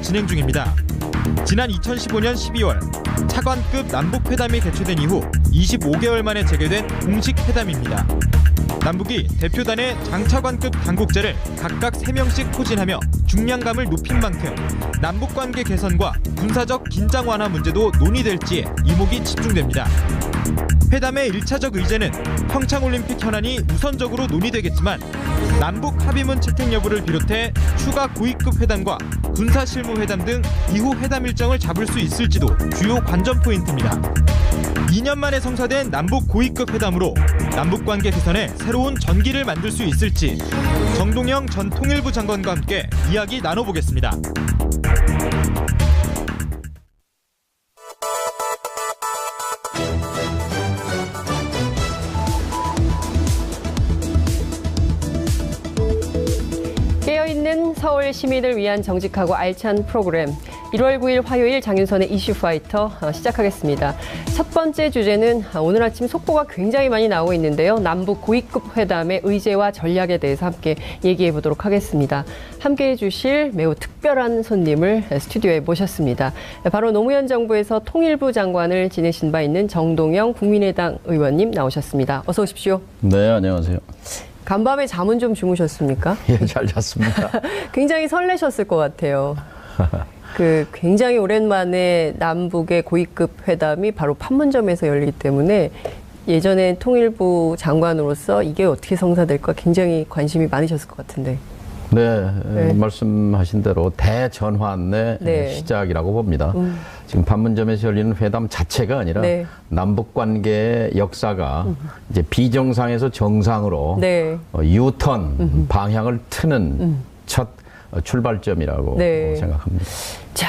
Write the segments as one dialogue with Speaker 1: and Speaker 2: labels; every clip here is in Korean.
Speaker 1: 진행 중입니다. 지난 2015년 12월 차관급 남북회담이 개최된 이후 25개월 만에 재개된 공식 회담입니다. 남북이 대표단의 장차관급 당국자를 각각 3명씩 포진하며 중량감을 높인 만큼 남북관계 개선과 군사적 긴장 완화 문제도 논의될지에 이목이 집중됩니다. 회담의 1차적 의제는 평창올림픽 현안이 우선적으로 논의되겠지만 남북 합의문 채택 여부를 비롯해 추가 고위급 회담과 군사실무회담 등 이후 회담 일정을 잡을 수 있을지도 주요 관전 포인트입니다. 2년 만에 성사된 남북 고위급 회담으로 남북관계 개선에 새로운 전기를 만들 수 있을지 정동영 전 통일부 장관과 함께 이야기 나눠보겠습니다.
Speaker 2: 깨어있는 서울 시민을 위한 정직하고 알찬 프로그램 1월 9일 화요일 장윤선의 이슈파이터 시작하겠습니다. 첫 번째 주제는 오늘 아침 속보가 굉장히 많이 나오고 있는데요. 남북 고위급 회담의 의제와 전략에 대해서 함께 얘기해 보도록 하겠습니다. 함께해 주실 매우 특별한 손님을 스튜디오에 모셨습니다. 바로 노무현 정부에서 통일부 장관을 지내신 바 있는 정동영 국민의당 의원님 나오셨습니다. 어서 오십시오.
Speaker 3: 네, 안녕하세요.
Speaker 2: 간밤에 잠은 좀 주무셨습니까?
Speaker 3: 예, 잘 잤습니다.
Speaker 2: 굉장히 설레셨을 것 같아요. 굉장히 오랜만에 남북의 고위급 회담이 바로 판문점에서 열리기 때문에 예전에 통일부 장관으로서 이게 어떻게 성사될까 굉장히 관심이 많으셨을 것 같은데.
Speaker 3: 네, 말씀하신 대로 대전환의 시작이라고 봅니다. 지금 판문점에서 열리는 회담 자체가 아니라 남북 관계의 역사가 이제 비정상에서 정상으로 유턴 방향을 트는 첫 출발점이라고 생각합니다.
Speaker 2: 자,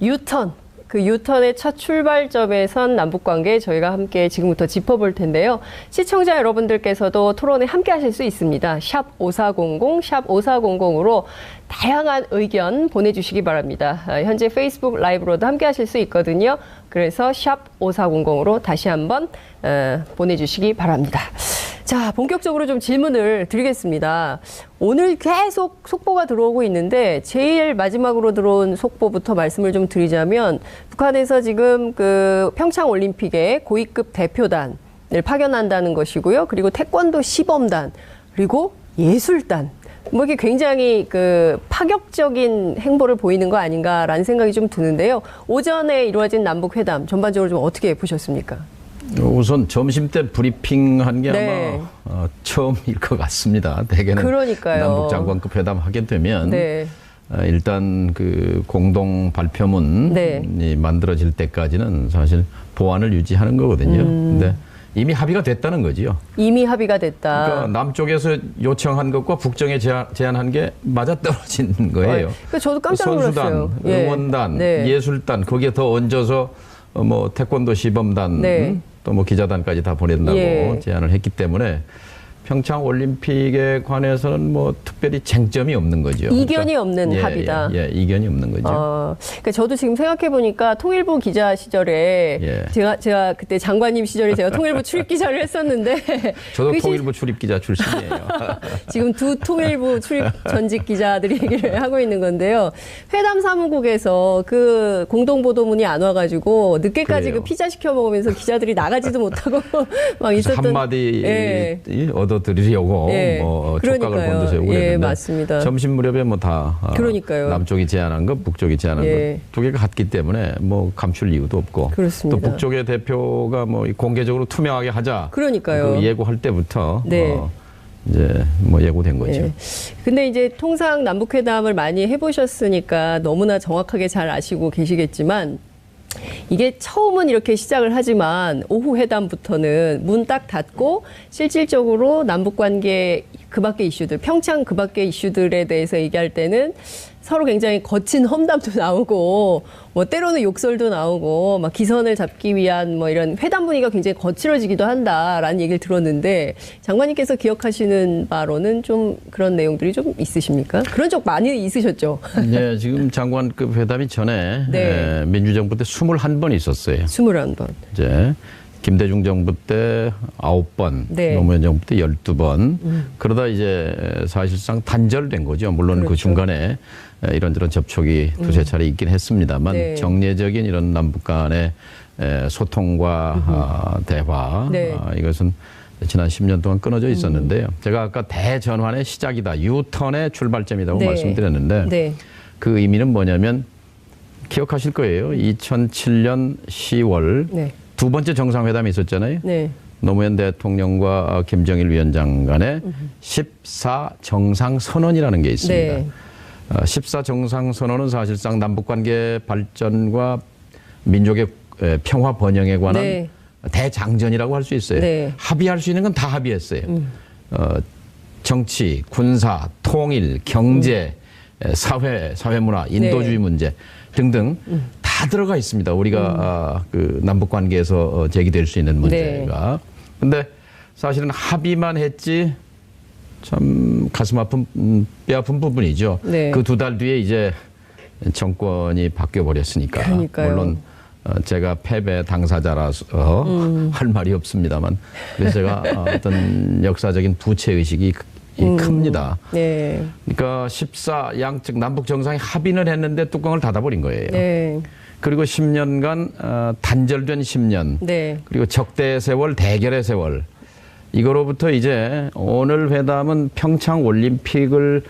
Speaker 2: 유턴. 그 유턴의 첫 출발점에선 남북관계 저희가 함께 지금부터 짚어볼 텐데요. 시청자 여러분들께서도 토론에 함께 하실 수 있습니다. 샵 5400, 샵 5400으로 다양한 의견 보내주시기 바랍니다. 현재 페이스북 라이브로도 함께 하실 수 있거든요. 그래서 샵 5400으로 다시 한번 보내주시기 바랍니다. 자, 본격적으로 좀 질문을 드리겠습니다. 오늘 계속 속보가 들어오고 있는데 제일 마지막으로 들어온 속보부터 말씀을 좀 드리자면 북한에서 지금 그 평창올림픽에 고위급 대표단을 파견한다는 것이고요. 그리고 태권도 시범단, 그리고 예술단. 뭐 이게 굉장히 파격적인 행보를 보이는 거 아닌가라는 생각이 좀 드는데요. 오전에 이루어진 남북회담 전반적으로 좀 어떻게 보셨습니까?
Speaker 3: 우선 점심때 브리핑한 게 아마 처음일 것 같습니다. 대개는
Speaker 2: 그러니까요.
Speaker 3: 남북 장관급 회담 하게 되면 일단 그 공동 발표문이 만들어질 때까지는 사실 보안을 유지하는 거거든요. 근데 이미 합의가 됐다는 거지요.
Speaker 2: 이미 합의가 됐다.
Speaker 3: 그러니까 남쪽에서 요청한 것과 북정에 제안한 게 맞아떨어진 거예요.
Speaker 2: 저도 깜짝 놀랐어요.
Speaker 3: 선수단, 응원단, 예술단 거기에 더 얹어서 뭐 태권도 시범단 또 뭐 기자단까지 다 보낸다고 제안을 했기 때문에 평창 올림픽에 관해서는 뭐 특별히 쟁점이 없는 거죠.
Speaker 2: 이견이 없는 합의다.
Speaker 3: 이견이 없는 거죠.
Speaker 2: 그러니까 저도 지금 생각해 보니까 통일부 기자 시절에 제가 그때 장관님 시절에 제가 통일부 출입 기자를 했었는데
Speaker 3: 저도 통일부 출입 기자 출신이에요.
Speaker 2: 지금 두 통일부 출입 전직 기자들이 얘기를 하고 있는 건데요. 회담 사무국에서 그 공동 보도문이 안 와가지고 늦게까지 그 피자 시켜 먹으면서 기자들이 나가지도 못하고 막 있었던
Speaker 3: 한마디 얻어드리려고 뭐 촉각을 건드세요.
Speaker 2: 맞습니다.
Speaker 3: 점심 무렵에 뭐 다 남쪽이 제안한 것, 북쪽이 제안한 것 두 개가 같기 때문에 뭐 감출 이유도 없고
Speaker 2: 그렇습니다.
Speaker 3: 또 북쪽의 대표가 뭐 공개적으로 투명하게 하자.
Speaker 2: 그러니까요.
Speaker 3: 그 예고할 때부터 이제 뭐 예고된 거죠.
Speaker 2: 근데 이제 통상 남북회담을 많이 해보셨으니까 너무나 정확하게 잘 아시고 계시겠지만 이게 처음은 이렇게 시작을 하지만 오후 회담부터는 문 딱 닫고 실질적으로 남북관계 그 밖의 이슈들, 평창 그 밖의 이슈들에 대해서 얘기할 때는 서로 굉장히 거친 험담도 나오고 뭐 때로는 욕설도 나오고 막 기선을 잡기 위한 뭐 이런 회담 분위기가 굉장히 거칠어지기도 한다라는 얘기를 들었는데 장관님께서 기억하시는 바로는 좀 그런 내용들이 좀 있으십니까? 그런 적 많이 있으셨죠?
Speaker 3: 네, 지금 장관급 회담이 전에 민주정부 때 21번 있었어요.
Speaker 2: 21번.
Speaker 3: 이제 김대중 정부 때 9번, 노무현 정부 때 12번. 그러다 이제 사실상 단절된 거죠. 물론 그 중간에 이런저런 접촉이 두세 차례 있긴 했습니다만
Speaker 2: 네.
Speaker 3: 정례적인 이런 남북 간의 소통과 대화
Speaker 2: 네.
Speaker 3: 이것은 지난 10년 동안 끊어져 있었는데요. 제가 아까 대전환의 시작이다, 유턴의 출발점이라고
Speaker 2: 네.
Speaker 3: 말씀드렸는데
Speaker 2: 네.
Speaker 3: 그 의미는 뭐냐면 기억하실 거예요. 2007년 10월
Speaker 2: 네.
Speaker 3: 두 번째 정상회담이 있었잖아요.
Speaker 2: 네.
Speaker 3: 노무현 대통령과 김정일 위원장 간의 14정상선언이라는 게 있습니다.
Speaker 2: 네.
Speaker 3: 14정상선언은 사실상 남북관계 발전과 민족의 평화 번영에 관한
Speaker 2: 네. 대장전이라고
Speaker 3: 할 수 있어요.
Speaker 2: 네.
Speaker 3: 합의할 수 있는 건 다 합의했어요. 정치, 군사, 통일, 경제, 사회문화, 인도주의
Speaker 2: 네.
Speaker 3: 문제 등등 다 들어가 있습니다. 우리가 그 남북 관계에서 제기될 수 있는 문제가. 근데 사실은 합의만 했지 참 가슴 아픈 뼈 아픈 부분이죠.
Speaker 2: 네.
Speaker 3: 그 두 달 뒤에 이제 정권이 바뀌어 버렸으니까.
Speaker 2: 그러니까요.
Speaker 3: 물론 제가 패배 당사자라서 할 말이 없습니다만 그래서 제가 어떤 역사적인 부채 의식이 큽니다.
Speaker 2: 네.
Speaker 3: 그러니까 14 양측 남북 정상이 합의는 했는데 뚜껑을 닫아버린 거예요.
Speaker 2: 네.
Speaker 3: 그리고 10년간 단절된 10년,
Speaker 2: 네.
Speaker 3: 그리고 적대의 세월, 대결의 세월. 이거로부터 이제 오늘 회담은 평창 올림픽을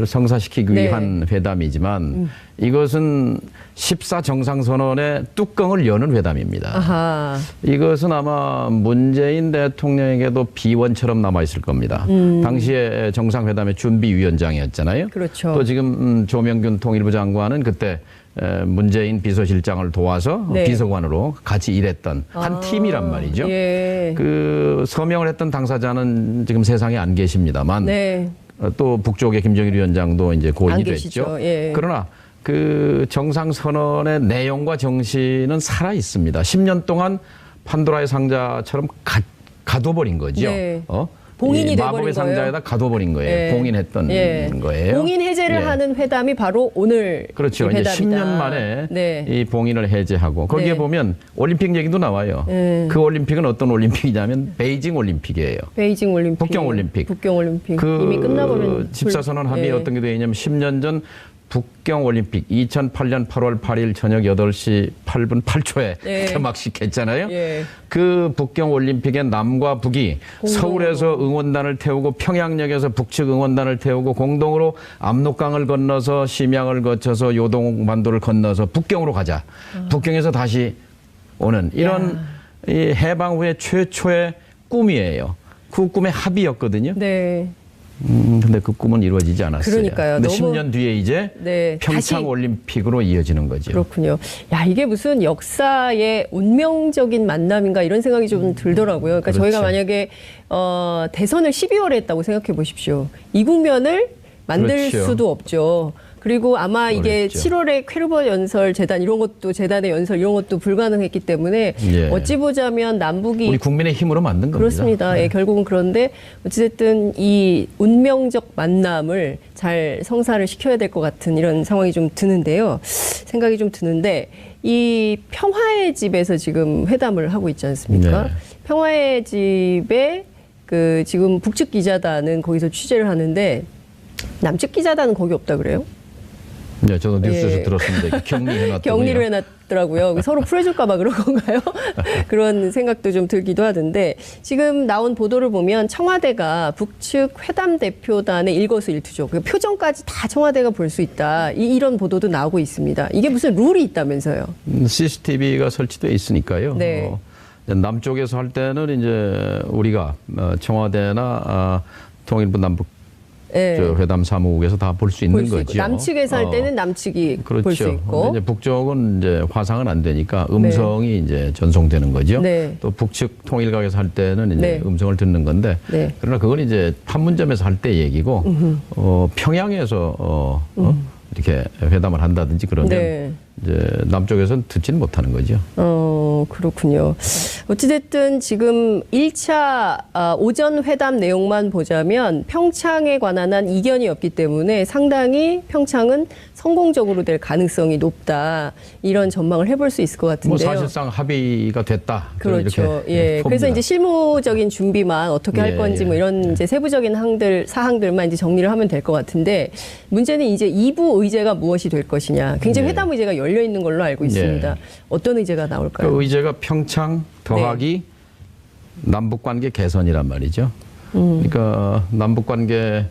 Speaker 3: 성사시키기
Speaker 2: 네.
Speaker 3: 위한 회담이지만 이것은 14정상선언의 뚜껑을 여는 회담입니다.
Speaker 2: 아하.
Speaker 3: 이것은 아마 문재인 대통령에게도 비원처럼 남아있을 겁니다. 당시에 정상회담의 준비위원장이었잖아요.
Speaker 2: 그렇죠.
Speaker 3: 또 지금 조명균 통일부 장관은 그때 문재인 비서실장을 도와서
Speaker 2: 네.
Speaker 3: 비서관으로 같이 일했던 한 팀이란 말이죠.
Speaker 2: 예.
Speaker 3: 그 서명을 했던 당사자는 지금 세상에 안 계십니다만
Speaker 2: 네.
Speaker 3: 또 북쪽의 김정일 위원장도 이제
Speaker 2: 안
Speaker 3: 고인이
Speaker 2: 계시죠.
Speaker 3: 됐죠.
Speaker 2: 예.
Speaker 3: 그러나 그 정상선언의 내용과 정신은 살아 있습니다. 10년 동안 판도라의 상자처럼 가둬버린 거죠.
Speaker 2: 네. 봉인이
Speaker 3: 이
Speaker 2: 돼버린
Speaker 3: 마법의
Speaker 2: 거예요.
Speaker 3: 상자에다 가둬버린 거예요.
Speaker 2: 예.
Speaker 3: 봉인했던
Speaker 2: 예.
Speaker 3: 거예요.
Speaker 2: 봉인 해제를
Speaker 3: 예.
Speaker 2: 하는 회담이 바로 오늘
Speaker 3: 그렇죠.
Speaker 2: 이
Speaker 3: 이제
Speaker 2: 회담이다.
Speaker 3: 10년 만에
Speaker 2: 네.
Speaker 3: 이 봉인을 해제하고 거기에
Speaker 2: 네.
Speaker 3: 보면 올림픽 얘기도 나와요. 그 올림픽은 어떤 올림픽이냐면 베이징 올림픽이에요.
Speaker 2: 베이징 올림픽,
Speaker 3: 북경 올림픽.
Speaker 2: 북경 올림픽
Speaker 3: 그
Speaker 2: 이미 끝나버린
Speaker 3: 집사선언 합의에
Speaker 2: 예.
Speaker 3: 어떤 게 되어 있냐면 10년 전 북경 올림픽 2008년 8월 8일 저녁 8시 8분 8초에
Speaker 2: 예.
Speaker 3: 개막식했잖아요.
Speaker 2: 예.
Speaker 3: 그 북경 올림픽에 남과 북이 서울에서 응원단을 태우고 평양역에서 북측 응원단을 태우고 공동으로 압록강을 건너서 심양을 거쳐서 요동반도를 건너서 북경으로 가자. 북경에서 다시 오는 이런 이 해방 후에 최초의 꿈이에요. 그 꿈의 합의였거든요.
Speaker 2: 네.
Speaker 3: 근데 그 꿈은 이루어지지 않았어요.
Speaker 2: 그러니까요.
Speaker 3: 근데
Speaker 2: 너무-
Speaker 3: 10년 뒤에 이제
Speaker 2: 네.
Speaker 3: 평창
Speaker 2: 다시
Speaker 3: 올림픽으로 이어지는 거죠.
Speaker 2: 그렇군요. 야, 이게 무슨 역사의 운명적인 만남인가 이런 생각이 좀 들더라고요. 그러니까
Speaker 3: 그렇죠.
Speaker 2: 저희가 만약에 대선을 12월에 했다고 생각해 보십시오. 이 국면을 만들
Speaker 3: 그렇죠.
Speaker 2: 수도 없죠. 그리고 아마 이게
Speaker 3: 어렵죠.
Speaker 2: 7월에 퀘르버 연설 재단 이런 것도 재단의 연설 이런 것도 불가능했기 때문에
Speaker 3: 예.
Speaker 2: 어찌 보자면 남북이
Speaker 3: 우리 국민의 힘으로 만든 겁니다.
Speaker 2: 그렇습니다. 예, 결국은 그런데 어찌됐든 이 운명적 만남을 잘 성사를 시켜야 될 것 같은 이런 상황이 좀 드는데요. 생각이 좀 드는데 이 평화의 집에서 지금 회담을 하고 있지 않습니까?
Speaker 3: 네.
Speaker 2: 평화의 집에 그 지금 북측 기자단은 거기서 취재를 하는데 남측 기자단은 거기 없다 그래요?
Speaker 3: 네, 저도 뉴스에서
Speaker 2: 예.
Speaker 3: 들었습니다. 격리해놨더군요.
Speaker 2: 격리를 해놨더라고요. 서로 풀어줄까 봐 그런 건가요? 그런 생각도 좀 들기도 하던데 지금 나온 보도를 보면 청와대가 북측 회담 대표단의 일거수일투족 그 표정까지 다 청와대가 볼 수 있다. 이런 보도도 나오고 있습니다. 이게 무슨 룰이 있다면서요?
Speaker 3: CCTV가 설치되어 있으니까요.
Speaker 2: 네.
Speaker 3: 남쪽에서 할 때는 이제 우리가 청와대나 통일부 남북
Speaker 2: 예.
Speaker 3: 저 회담 사무국에서 다 볼 수 있는
Speaker 2: 볼 수 있고
Speaker 3: 거죠.
Speaker 2: 남측에서 할 때는 남측이
Speaker 3: 그렇죠.
Speaker 2: 볼 수 있고
Speaker 3: 근데 이제 북쪽은 이제 화상은 안 되니까 음성이 이제 전송되는 거죠.
Speaker 2: 네.
Speaker 3: 또 북측 통일각에서 할 때는 이제
Speaker 2: 네.
Speaker 3: 음성을 듣는 건데
Speaker 2: 네.
Speaker 3: 그러나 그건 이제 판문점에서 할 때 얘기고 평양에서 이렇게 회담을 한다든지 그러면
Speaker 2: 네.
Speaker 3: 이제 남쪽에서는 듣지는 못하는 거죠.
Speaker 2: 그렇군요. 어찌됐든 지금 1차 오전 회담 내용만 보자면 평창에 관한 한 이견이 없기 때문에 상당히 평창은 성공적으로 될 가능성이 높다. 이런 전망을 해볼 수 있을 것 같은데요.
Speaker 3: 뭐 사실상 합의가 됐다.
Speaker 2: 그렇죠. 예. 그래서 이제 실무적인 준비만 어떻게 할 건지 뭐 이런 이제 세부적인 사항들만 이제 정리를 하면 될 것 같은데 문제는 이제 2부 의제가 무엇이 될 것이냐. 굉장히 회담 의제가 열려 있는 걸로 알고 있습니다. 어떤 의제가 나올까요?
Speaker 3: 그 의제가 평창 더하기 남북 관계 개선이란 말이죠. 그러니까 남북 관계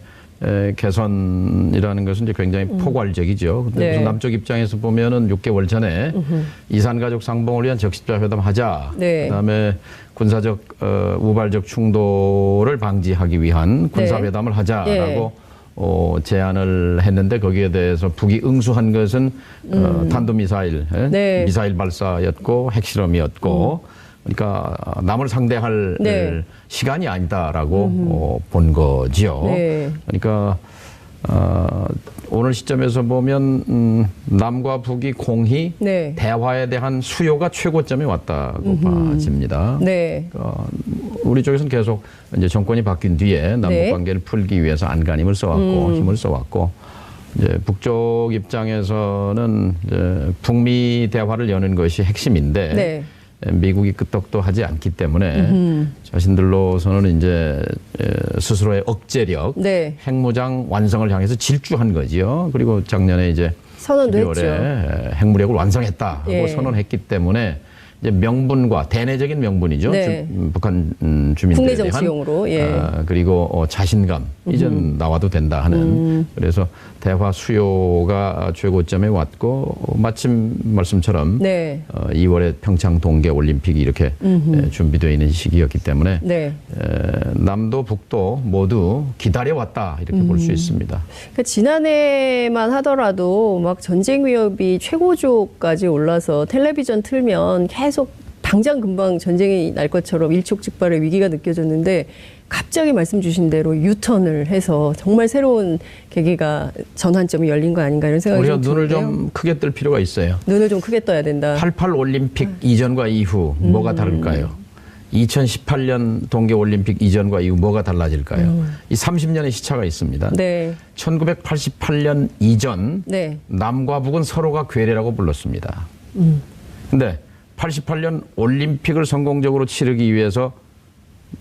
Speaker 3: 개선이라는 것은 이제 굉장히 포괄적이죠. 근데 무슨 남쪽 입장에서 보면은 6개월 전에 이산가족 상봉을 위한 적십자 회담하자. 그다음에 군사적 우발적 충돌을 방지하기 위한 군사회담을 하자라고 제안을 했는데 거기에 대해서 북이 응수한 것은 탄도미사일, 미사일 발사였고 핵실험이었고 그러니까 남을 상대할 시간이 아니다라고 본 거지요. 그러니까 오늘 시점에서 보면 남과 북이 공히 대화에 대한 수요가 최고점에 왔다고 봐집니다. 우리 쪽에서는 계속 이제 정권이 바뀐 뒤에 남북 관계를 풀기 위해서 안간힘을 써왔고 힘을 써왔고 이제 북쪽 입장에서는 이제 북미 대화를 여는 것이 핵심인데. 미국이 끄떡도 하지 않기 때문에 자신들로서는 이제 스스로의 억제력, 핵무장 완성을 향해서 질주한 거지요. 그리고 작년에 이제
Speaker 2: 선언도
Speaker 3: 12월에 했죠. 핵무력을 완성했다 하고 선언했기 때문에 이제 명분과 대내적인 명분이죠. 북한 주민들에
Speaker 2: 국내
Speaker 3: 대한
Speaker 2: 정치용으로
Speaker 3: 그리고 자신감 이젠 나와도 된다 하는 그래서 대화 수요가 최고점에 왔고 마침 말씀처럼 2월에 평창 동계 올림픽이 이렇게 준비되어 있는 시기였기 때문에 남도 북도 모두 기다려왔다 이렇게 볼 수 있습니다.
Speaker 2: 그러니까 지난해만 하더라도 막 전쟁 위협이 최고조까지 올라서 텔레비전 틀면 계속 당장 금방 전쟁이 날 것처럼 일촉즉발의 위기가 느껴졌는데 갑자기 말씀 주신 대로 유턴을 해서 정말 새로운 계기가 전환점이 열린 거 아닌가 이런 생각이 좀 드는데요.
Speaker 3: 우리가 눈을 좀 크게 뜰 필요가 있어요.
Speaker 2: 눈을 좀 크게 떠야 된다.
Speaker 3: 88 올림픽 이전과 이후 뭐가 다를까요? 2018년 동계올림픽 이전과 이후 뭐가 달라질까요? 이 30년의 시차가 있습니다. 1988년 이전 남과 북은 서로가 괴뢰라고 불렀습니다. 근데 88년 올림픽을 성공적으로 치르기 위해서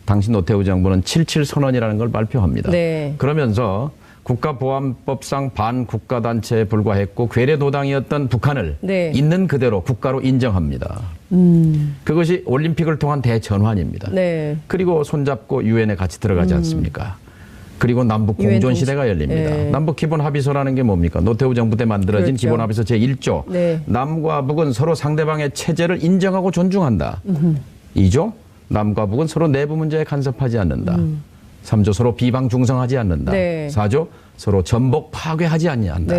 Speaker 3: 당시 노태우 정부는 77 선언이라는 걸 발표합니다. 그러면서 국가보안법상 반국가단체에 불과했고 괴뢰도당이었던 북한을 있는 그대로 국가로 인정합니다. 그것이 올림픽을 통한 대전환입니다. 그리고 손잡고 유엔에 같이 들어가지 않습니까? 그리고 남북 공존 시대가 열립니다. 남북 기본 합의서라는 게 뭡니까? 노태우 정부 때 만들어진 기본 합의서 제1조. 남과 북은 서로 상대방의 체제를 인정하고 존중한다. 2조. 남과 북은 서로 내부 문제에 간섭하지 않는다. 3조 서로 비방 중성하지 않는다. 4조 서로 전복 파괴하지 않는다.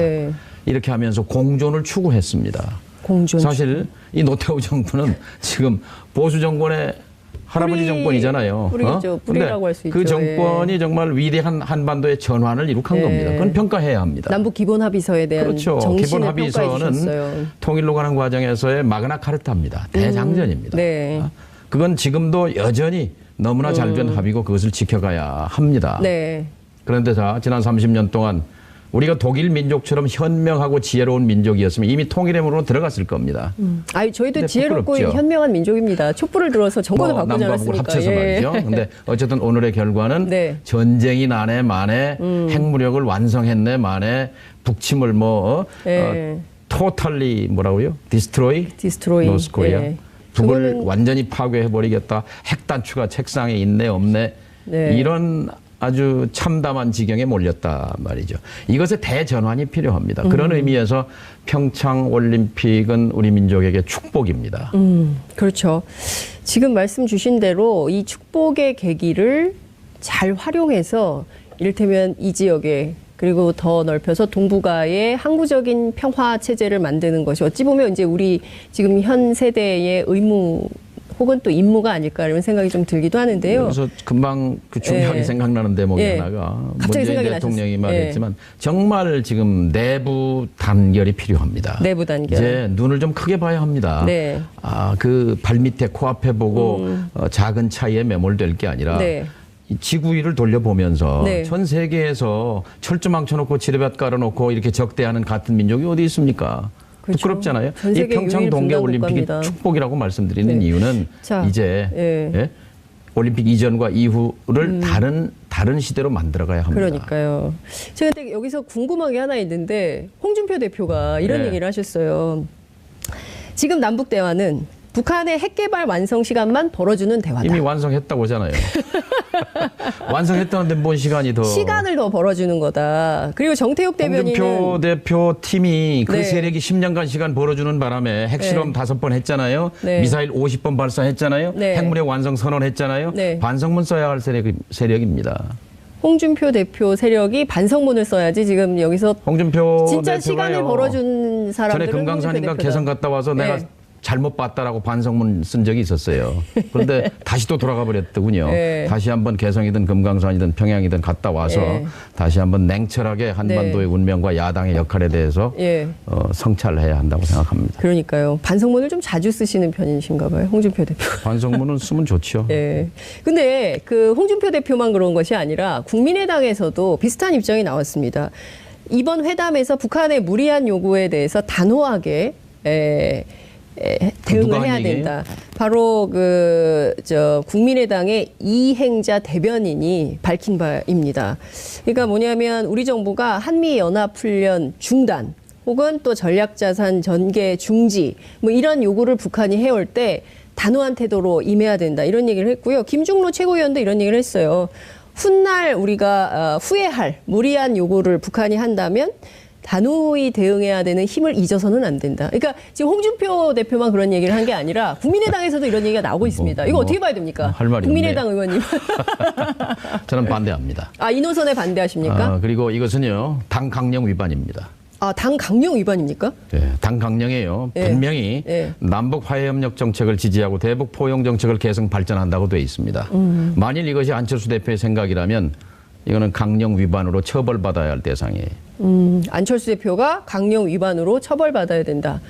Speaker 3: 이렇게 하면서 공존을 추구했습니다. 사실 이 노태우 정부는 지금 보수 정권의 할아버지 정권이잖아요.
Speaker 2: 뿌리죠. 뿌리라고 할 수 있죠.
Speaker 3: 그 정권이 정말 위대한 한반도의 전환을 이룩한 겁니다. 그건 평가해야 합니다.
Speaker 2: 남북 기본 합의서에 대한 정신을
Speaker 3: 기본 합의서는 통일로 가는 과정에서의 마그나 카르타입니다. 대장전입니다. 그건 지금도 여전히 너무나 잘된 합의고 그것을 지켜가야 합니다. 그런데 지난 30년 동안 우리가 독일 민족처럼 현명하고 지혜로운 민족이었으면 이미 통일의 문으로 들어갔을 겁니다.
Speaker 2: 저희도 지혜롭고 현명한 민족입니다. 촛불을 들어서 정권을 바꾸지 않았습니까?
Speaker 3: 합쳐서 말이죠. 근데 어쨌든 오늘의 결과는 전쟁이 나네 만에 핵무력을 완성했네 만에 북침을 토탈리 뭐라고요? 디스트로이 노스 코리아. 북을 완전히 파괴해버리겠다. 핵 단추가 책상에 있네 없네. 이런 아주 참담한 지경에 몰렸다 말이죠. 이것의 대전환이 필요합니다. 그런 의미에서 평창 올림픽은 우리 민족에게 축복입니다.
Speaker 2: 그렇죠. 지금 말씀 주신 대로 이 축복의 계기를 잘 활용해서 이를테면 이 지역에 그리고 더 넓혀서 동북아의 항구적인 평화 체제를 만드는 것이 어찌 보면 이제 우리 지금 현 세대의 의무 혹은 또 임무가 아닐까 이런 생각이 좀 들기도 하는데요.
Speaker 3: 그래서 금방 그 중요하게
Speaker 2: 예.
Speaker 3: 생각나는 대목이
Speaker 2: 예.
Speaker 3: 하나가
Speaker 2: 갑자기
Speaker 3: 문재인
Speaker 2: 생각이
Speaker 3: 대통령이
Speaker 2: 나셨어요.
Speaker 3: 말했지만 정말 지금 내부 단결이 필요합니다.
Speaker 2: 내부 단결.
Speaker 3: 이제 눈을 좀 크게 봐야 합니다.
Speaker 2: 네.
Speaker 3: 그 발밑에 코앞에 보고 작은 차이에 매몰될 게 아니라
Speaker 2: 네.
Speaker 3: 이 지구 위를 돌려보면서
Speaker 2: 네.
Speaker 3: 전 세계에서 철조 망쳐놓고 지뢰밭 깔아놓고 이렇게 적대하는 같은 민족이 어디 있습니다.
Speaker 2: 그렇죠.
Speaker 3: 부끄럽잖아요.
Speaker 2: 전
Speaker 3: 이
Speaker 2: 세계
Speaker 3: 평창
Speaker 2: 유일
Speaker 3: 동계올림픽이
Speaker 2: 분단 국가입니다.
Speaker 3: 축복이라고 말씀드리는
Speaker 2: 네.
Speaker 3: 이유는
Speaker 2: 자,
Speaker 3: 이제
Speaker 2: 예.
Speaker 3: 예? 올림픽 이전과 이후를 다른 시대로 만들어가야 합니다.
Speaker 2: 그러니까요. 제가 근데 여기서 궁금한 게 하나 있는데 홍준표 대표가 이런
Speaker 3: 네.
Speaker 2: 얘기를 하셨어요. 지금 남북 대화는 북한의 핵 개발 완성 시간만 벌어주는 대화다.
Speaker 3: 이미 완성했다고 하잖아요. 완성했다는데 뭔 시간이 더.
Speaker 2: 시간을 더 벌어주는 거다. 그리고 정태욱 대변인은
Speaker 3: 홍준표 대표 팀이 그
Speaker 2: 네.
Speaker 3: 세력이 10년간 시간 벌어주는 바람에 핵실험
Speaker 2: 네.
Speaker 3: 5번 했잖아요.
Speaker 2: 네.
Speaker 3: 미사일 50번 발사했잖아요.
Speaker 2: 네.
Speaker 3: 핵무력 완성 선언했잖아요.
Speaker 2: 네.
Speaker 3: 반성문 써야 할 세력입니다.
Speaker 2: 홍준표 대표 세력이 반성문을 써야지 지금 여기서
Speaker 3: 홍준표
Speaker 2: 진짜
Speaker 3: 대표가요.
Speaker 2: 시간을 벌어준 사람들은
Speaker 3: 전에 금강산인가
Speaker 2: 홍준표 대표다.
Speaker 3: 개성 갔다 와서
Speaker 2: 네.
Speaker 3: 내가 잘못 봤다라고 반성문 쓴 적이 있었어요. 그런데 다시 또 돌아가 버렸더군요.
Speaker 2: 네.
Speaker 3: 다시 한번 개성이든 금강산이든 평양이든 갔다 와서
Speaker 2: 네.
Speaker 3: 다시 한번 냉철하게 한반도의 운명과 야당의 역할에 대해서
Speaker 2: 예.
Speaker 3: 성찰해야 한다고 생각합니다.
Speaker 2: 그러니까요. 반성문을 좀 자주 쓰시는 편이신가 봐요. 홍준표 대표.
Speaker 3: 반성문은 쓰면 좋죠.
Speaker 2: 예. 근데 그 홍준표 대표만 그런 것이 아니라 국민의당에서도 비슷한 입장이 나왔습니다. 이번 회담에서 북한의 무리한 요구에 대해서 단호하게 대응을
Speaker 3: 누가 한
Speaker 2: 해야
Speaker 3: 얘기예요?
Speaker 2: 된다. 바로 국민의당의 이행자 대변인이 밝힌 바입니다. 그러니까 뭐냐면 우리 정부가 한미 연합 훈련 중단 혹은 또 전략자산 전개 중지 뭐 이런 요구를 북한이 해올 때 단호한 태도로 임해야 된다 이런 얘기를 했고요. 김중로 최고위원도 이런 얘기를 했어요. 훗날 우리가 후회할 무리한 요구를 북한이 한다면 단호히 대응해야 되는 힘을 잊어서는 안 된다. 그러니까 지금 홍준표 대표만 그런 얘기를 한 게 아니라 국민의당에서도 이런 얘기가 나오고 있습니다. 이거 어떻게 봐야 됩니까?
Speaker 3: 할 말이
Speaker 2: 국민의당
Speaker 3: 없네요.
Speaker 2: 의원님.
Speaker 3: 저는 반대합니다.
Speaker 2: 이 노선에 반대하십니까?
Speaker 3: 그리고 이것은요. 당 강령 위반입니다.
Speaker 2: 당 강령 위반입니까?
Speaker 3: 네, 당 강령이에요.
Speaker 2: 예.
Speaker 3: 분명히
Speaker 2: 예.
Speaker 3: 남북 화해협력 정책을 지지하고 대북 포용 정책을 계속 발전한다고 돼 있습니다. 만일 이것이 안철수 대표의 생각이라면 이거는 강령 위반으로 처벌받아야 할 대상이에요.
Speaker 2: 안철수 대표가 강령 위반으로 처벌받아야 된다.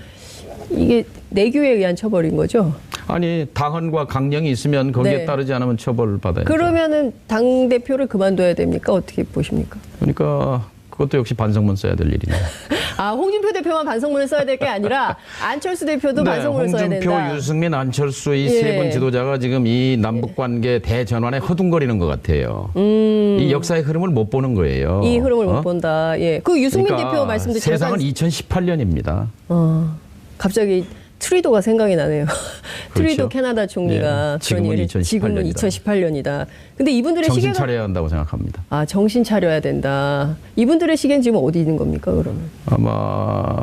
Speaker 2: 이게 내규에 의한 처벌인 거죠?
Speaker 3: 아니 당헌과 강령이 있으면 거기에
Speaker 2: 네.
Speaker 3: 따르지 않으면 처벌받아야죠.
Speaker 2: 그러면은 당 대표를 그만둬야 됩니까? 어떻게 보십니까?
Speaker 3: 그러니까 그것도 역시 반성문 써야 될 일이네요.
Speaker 2: 홍준표 대표만 반성문을 써야 될 게 아니라 안철수 대표도 반성문을 써야 된다.
Speaker 3: 홍준표, 유승민, 안철수 이 세 분
Speaker 2: 예.
Speaker 3: 지도자가 지금 이 남북관계 대전환에 허둥거리는 것 같아요. 이 역사의 흐름을 못 보는 거예요.
Speaker 2: 이 흐름을 못 본다. 예. 그 유승민
Speaker 3: 그러니까
Speaker 2: 대표 말씀도
Speaker 3: 세상은 2018년입니다.
Speaker 2: 갑자기 트리도가 생각이 나네요. 트리도 캐나다 총리가
Speaker 3: 예, 지금은
Speaker 2: 그런 얘기를
Speaker 3: 2018년이다.
Speaker 2: 지금은 2018년이다. 근데 이분들의
Speaker 3: 정신
Speaker 2: 시계가
Speaker 3: 차려야 한다고 생각합니다.
Speaker 2: 정신 차려야 된다. 이분들의 시계는 지금 어디 있는 겁니까, 그러면?
Speaker 3: 아마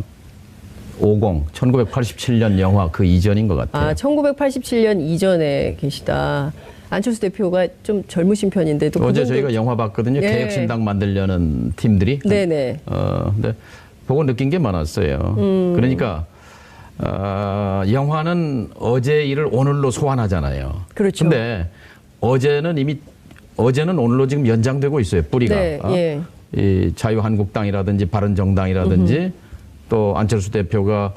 Speaker 3: 1987년 영화 그 이전인 것 같아요.
Speaker 2: 1987년 이전에 계시다. 안철수 대표가 좀 젊으신 편인데도
Speaker 3: 어제
Speaker 2: 그분도-
Speaker 3: 저희가 영화 봤거든요.
Speaker 2: 네.
Speaker 3: 개혁신당 만들려는 팀들이.
Speaker 2: 네네.
Speaker 3: 근데 보고 느낀 게 많았어요. 그러니까 영화는 어제 일을 오늘로 소환하잖아요.
Speaker 2: 그렇죠.
Speaker 3: 근데 어제는 오늘로 지금 연장되고 있어요. 뿌리가.
Speaker 2: 네, 예.
Speaker 3: 이 자유한국당이라든지 바른정당이라든지 또 안철수 대표가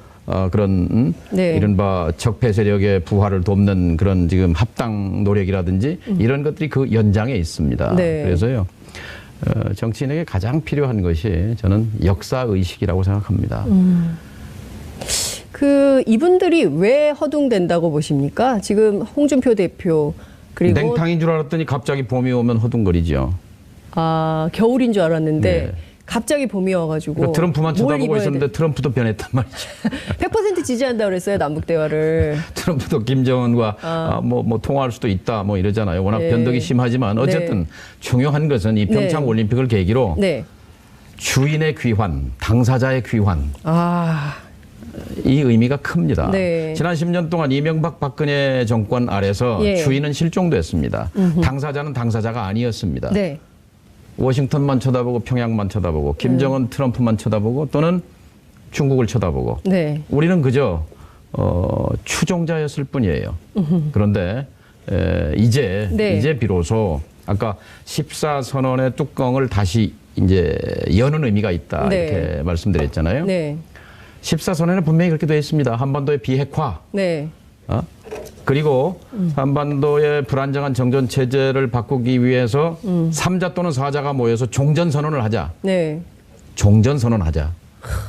Speaker 3: 그런
Speaker 2: 네.
Speaker 3: 이른바 적폐 세력의 부활을 돕는 그런 지금 합당 노력이라든지 이런 것들이 그 연장에 있습니다.
Speaker 2: 네.
Speaker 3: 그래서요. 정치인에게 가장 필요한 것이 저는 역사 의식이라고 생각합니다.
Speaker 2: 이분들이 왜 허둥댄다고 보십니까? 지금 홍준표 대표 그리고
Speaker 3: 냉탕인 줄 알았더니 갑자기 봄이 오면 허둥거리죠.
Speaker 2: 겨울인 줄 알았는데
Speaker 3: 네.
Speaker 2: 갑자기 봄이 와가지고
Speaker 3: 그러니까 트럼프만
Speaker 2: 뭘
Speaker 3: 쳐다보고
Speaker 2: 입어야
Speaker 3: 있었는데
Speaker 2: 돼?
Speaker 3: 트럼프도 변했단 말이죠.
Speaker 2: 100% 지지한다고 그랬어요, 남북 대화를.
Speaker 3: 트럼프도 김정은과 뭐 통화할 수도 있다 뭐 이러잖아요. 워낙
Speaker 2: 네.
Speaker 3: 변덕이 심하지만 어쨌든 중요한 것은 이 평창
Speaker 2: 네.
Speaker 3: 올림픽을 계기로
Speaker 2: 네.
Speaker 3: 주인의 귀환, 당사자의 귀환 이 의미가 큽니다.
Speaker 2: 네.
Speaker 3: 지난 10년 동안 이명박 박근혜 정권 아래서
Speaker 2: 예.
Speaker 3: 주인은 실종됐습니다. 당사자는 당사자가 아니었습니다.
Speaker 2: 네.
Speaker 3: 워싱턴만 쳐다보고 평양만 쳐다보고 김정은 트럼프만 쳐다보고 또는 중국을 쳐다보고
Speaker 2: 네.
Speaker 3: 우리는 그저 추종자였을 뿐이에요. 그런데 이제 비로소 아까 14선언의 뚜껑을 다시 이제 여는 의미가 있다
Speaker 2: 네.
Speaker 3: 이렇게 말씀드렸잖아요.
Speaker 2: 네.
Speaker 3: 14선언에는 분명히 그렇게 되어 있습니다. 한반도의 비핵화.
Speaker 2: 네.
Speaker 3: 그리고 한반도의 불안정한 정전 체제를 바꾸기 위해서 3자 또는 4자가 모여서 종전선언을 하자.
Speaker 2: 네.
Speaker 3: 종전선언하자.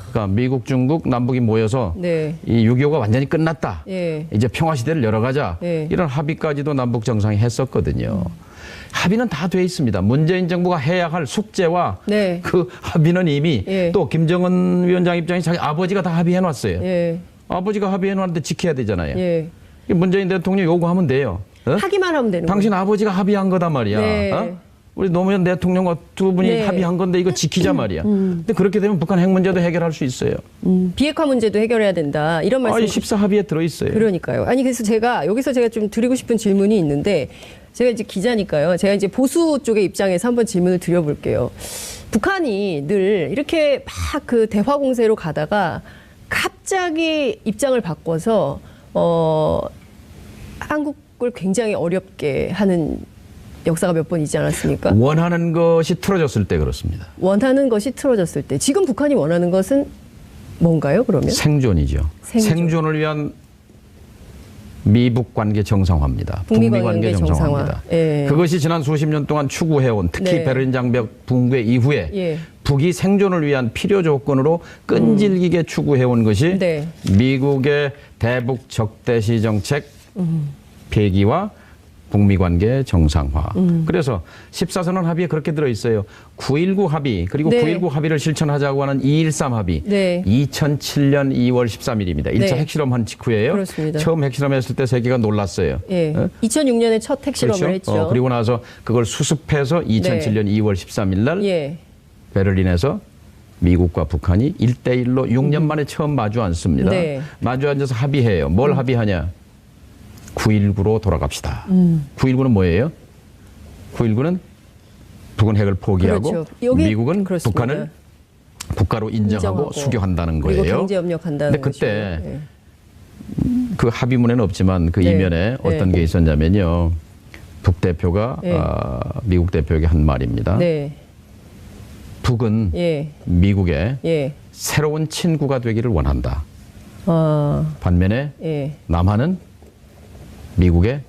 Speaker 3: 그러니까 미국, 중국, 남북이 모여서
Speaker 2: 네.
Speaker 3: 이 6.25가 완전히 끝났다.
Speaker 2: 예.
Speaker 3: 이제 평화시대를 열어가자.
Speaker 2: 예.
Speaker 3: 이런 합의까지도 남북 정상이 했었거든요. 합의는 다 돼 있습니다. 문재인 정부가 해야 할 숙제와
Speaker 2: 네.
Speaker 3: 그 합의는 이미
Speaker 2: 예.
Speaker 3: 또 김정은 위원장 입장이 자기 아버지가 다 합의해놨어요.
Speaker 2: 예.
Speaker 3: 아버지가 합의해놨는데 지켜야 되잖아요.
Speaker 2: 예.
Speaker 3: 문재인 대통령 요구하면 돼요. 어?
Speaker 2: 하기만 하면 되는
Speaker 3: 당신 아버지가 합의한 거단 말이야.
Speaker 2: 네.
Speaker 3: 어? 우리 노무현 대통령과 두 분이
Speaker 2: 네.
Speaker 3: 합의한 건데 이거 지키자 말이야. 근데 그렇게 되면 북한 핵 문제도 해결할 수 있어요.
Speaker 2: 비핵화 문제도 해결해야 된다. 이런 말씀.
Speaker 3: 14 합의에 들어있어요.
Speaker 2: 그러니까요. 아니 그래서 여기서 제가 좀 드리고 싶은 질문이 있는데 제가 이제 기자니까요. 제가 이제 보수 쪽의 입장에서 한번 질문을 드려볼게요. 북한이 늘 이렇게 막 그 대화 공세로 가다가 갑자기 입장을 바꿔서 한국을 굉장히 어렵게 하는 역사가 몇 번 있지 않았습니까?
Speaker 3: 원하는 것이 틀어졌을 때 그렇습니다.
Speaker 2: 원하는 것이 틀어졌을 때 지금 북한이 원하는 것은 뭔가요? 그러면
Speaker 3: 생존이죠. 생존을 위한 미북 관계 정상화입니다.
Speaker 2: 북미
Speaker 3: 북미
Speaker 2: 관계
Speaker 3: 관계 정상화입니다.
Speaker 2: 예.
Speaker 3: 그것이 지난 수십 년 동안 추구해온 특히
Speaker 2: 네.
Speaker 3: 베를린 장벽 붕괴 이후에
Speaker 2: 예.
Speaker 3: 북이 생존을 위한 필요 조건으로 끈질기게 추구해온 것이
Speaker 2: 네.
Speaker 3: 미국의 대북 적대시 정책 폐기와 북미 관계 정상화. 그래서 14선언 합의에 그렇게 들어있어요. 9.19 합의 그리고
Speaker 2: 네.
Speaker 3: 9.19 합의를 실천하자고 하는 2.13 합의.
Speaker 2: 네.
Speaker 3: 2007년 2월 13일입니다. 1차
Speaker 2: 네.
Speaker 3: 핵실험한 직후예요.
Speaker 2: 그렇습니다.
Speaker 3: 처음 핵실험했을 때 세계가 놀랐어요.
Speaker 2: 예.
Speaker 3: 어?
Speaker 2: 2006년에 첫 핵실험을
Speaker 3: 그렇죠?
Speaker 2: 했죠.
Speaker 3: 그리고 나서 그걸 수습해서 2007년 2월 13일 날
Speaker 2: 예.
Speaker 3: 베를린에서 미국과 북한이 1대1로 6년 만에 처음 마주 앉습니다.
Speaker 2: 네.
Speaker 3: 마주 앉아서 합의해요. 뭘 합의하냐? 9.19로 돌아갑시다. 9.19는 뭐예요? 9.19는 북은 핵을 포기하고
Speaker 2: 그렇죠. 여기
Speaker 3: 미국은
Speaker 2: 그렇습니다.
Speaker 3: 북한을 국가로 인정하고 수교한다는 거예요.
Speaker 2: 그리고 경제 협력한다는
Speaker 3: 근데 그때
Speaker 2: 거죠. 예.
Speaker 3: 그 합의문에는 없지만 그
Speaker 2: 네.
Speaker 3: 이면에 어떤
Speaker 2: 네.
Speaker 3: 게 있었냐면요. 북 대표가
Speaker 2: 네.
Speaker 3: 미국 대표에게 한 말입니다.
Speaker 2: 네.
Speaker 3: 북은
Speaker 2: 예.
Speaker 3: 미국의
Speaker 2: 예.
Speaker 3: 새로운 친구가 되기를 원한다. 반면에
Speaker 2: 예.
Speaker 3: 남한은 미국의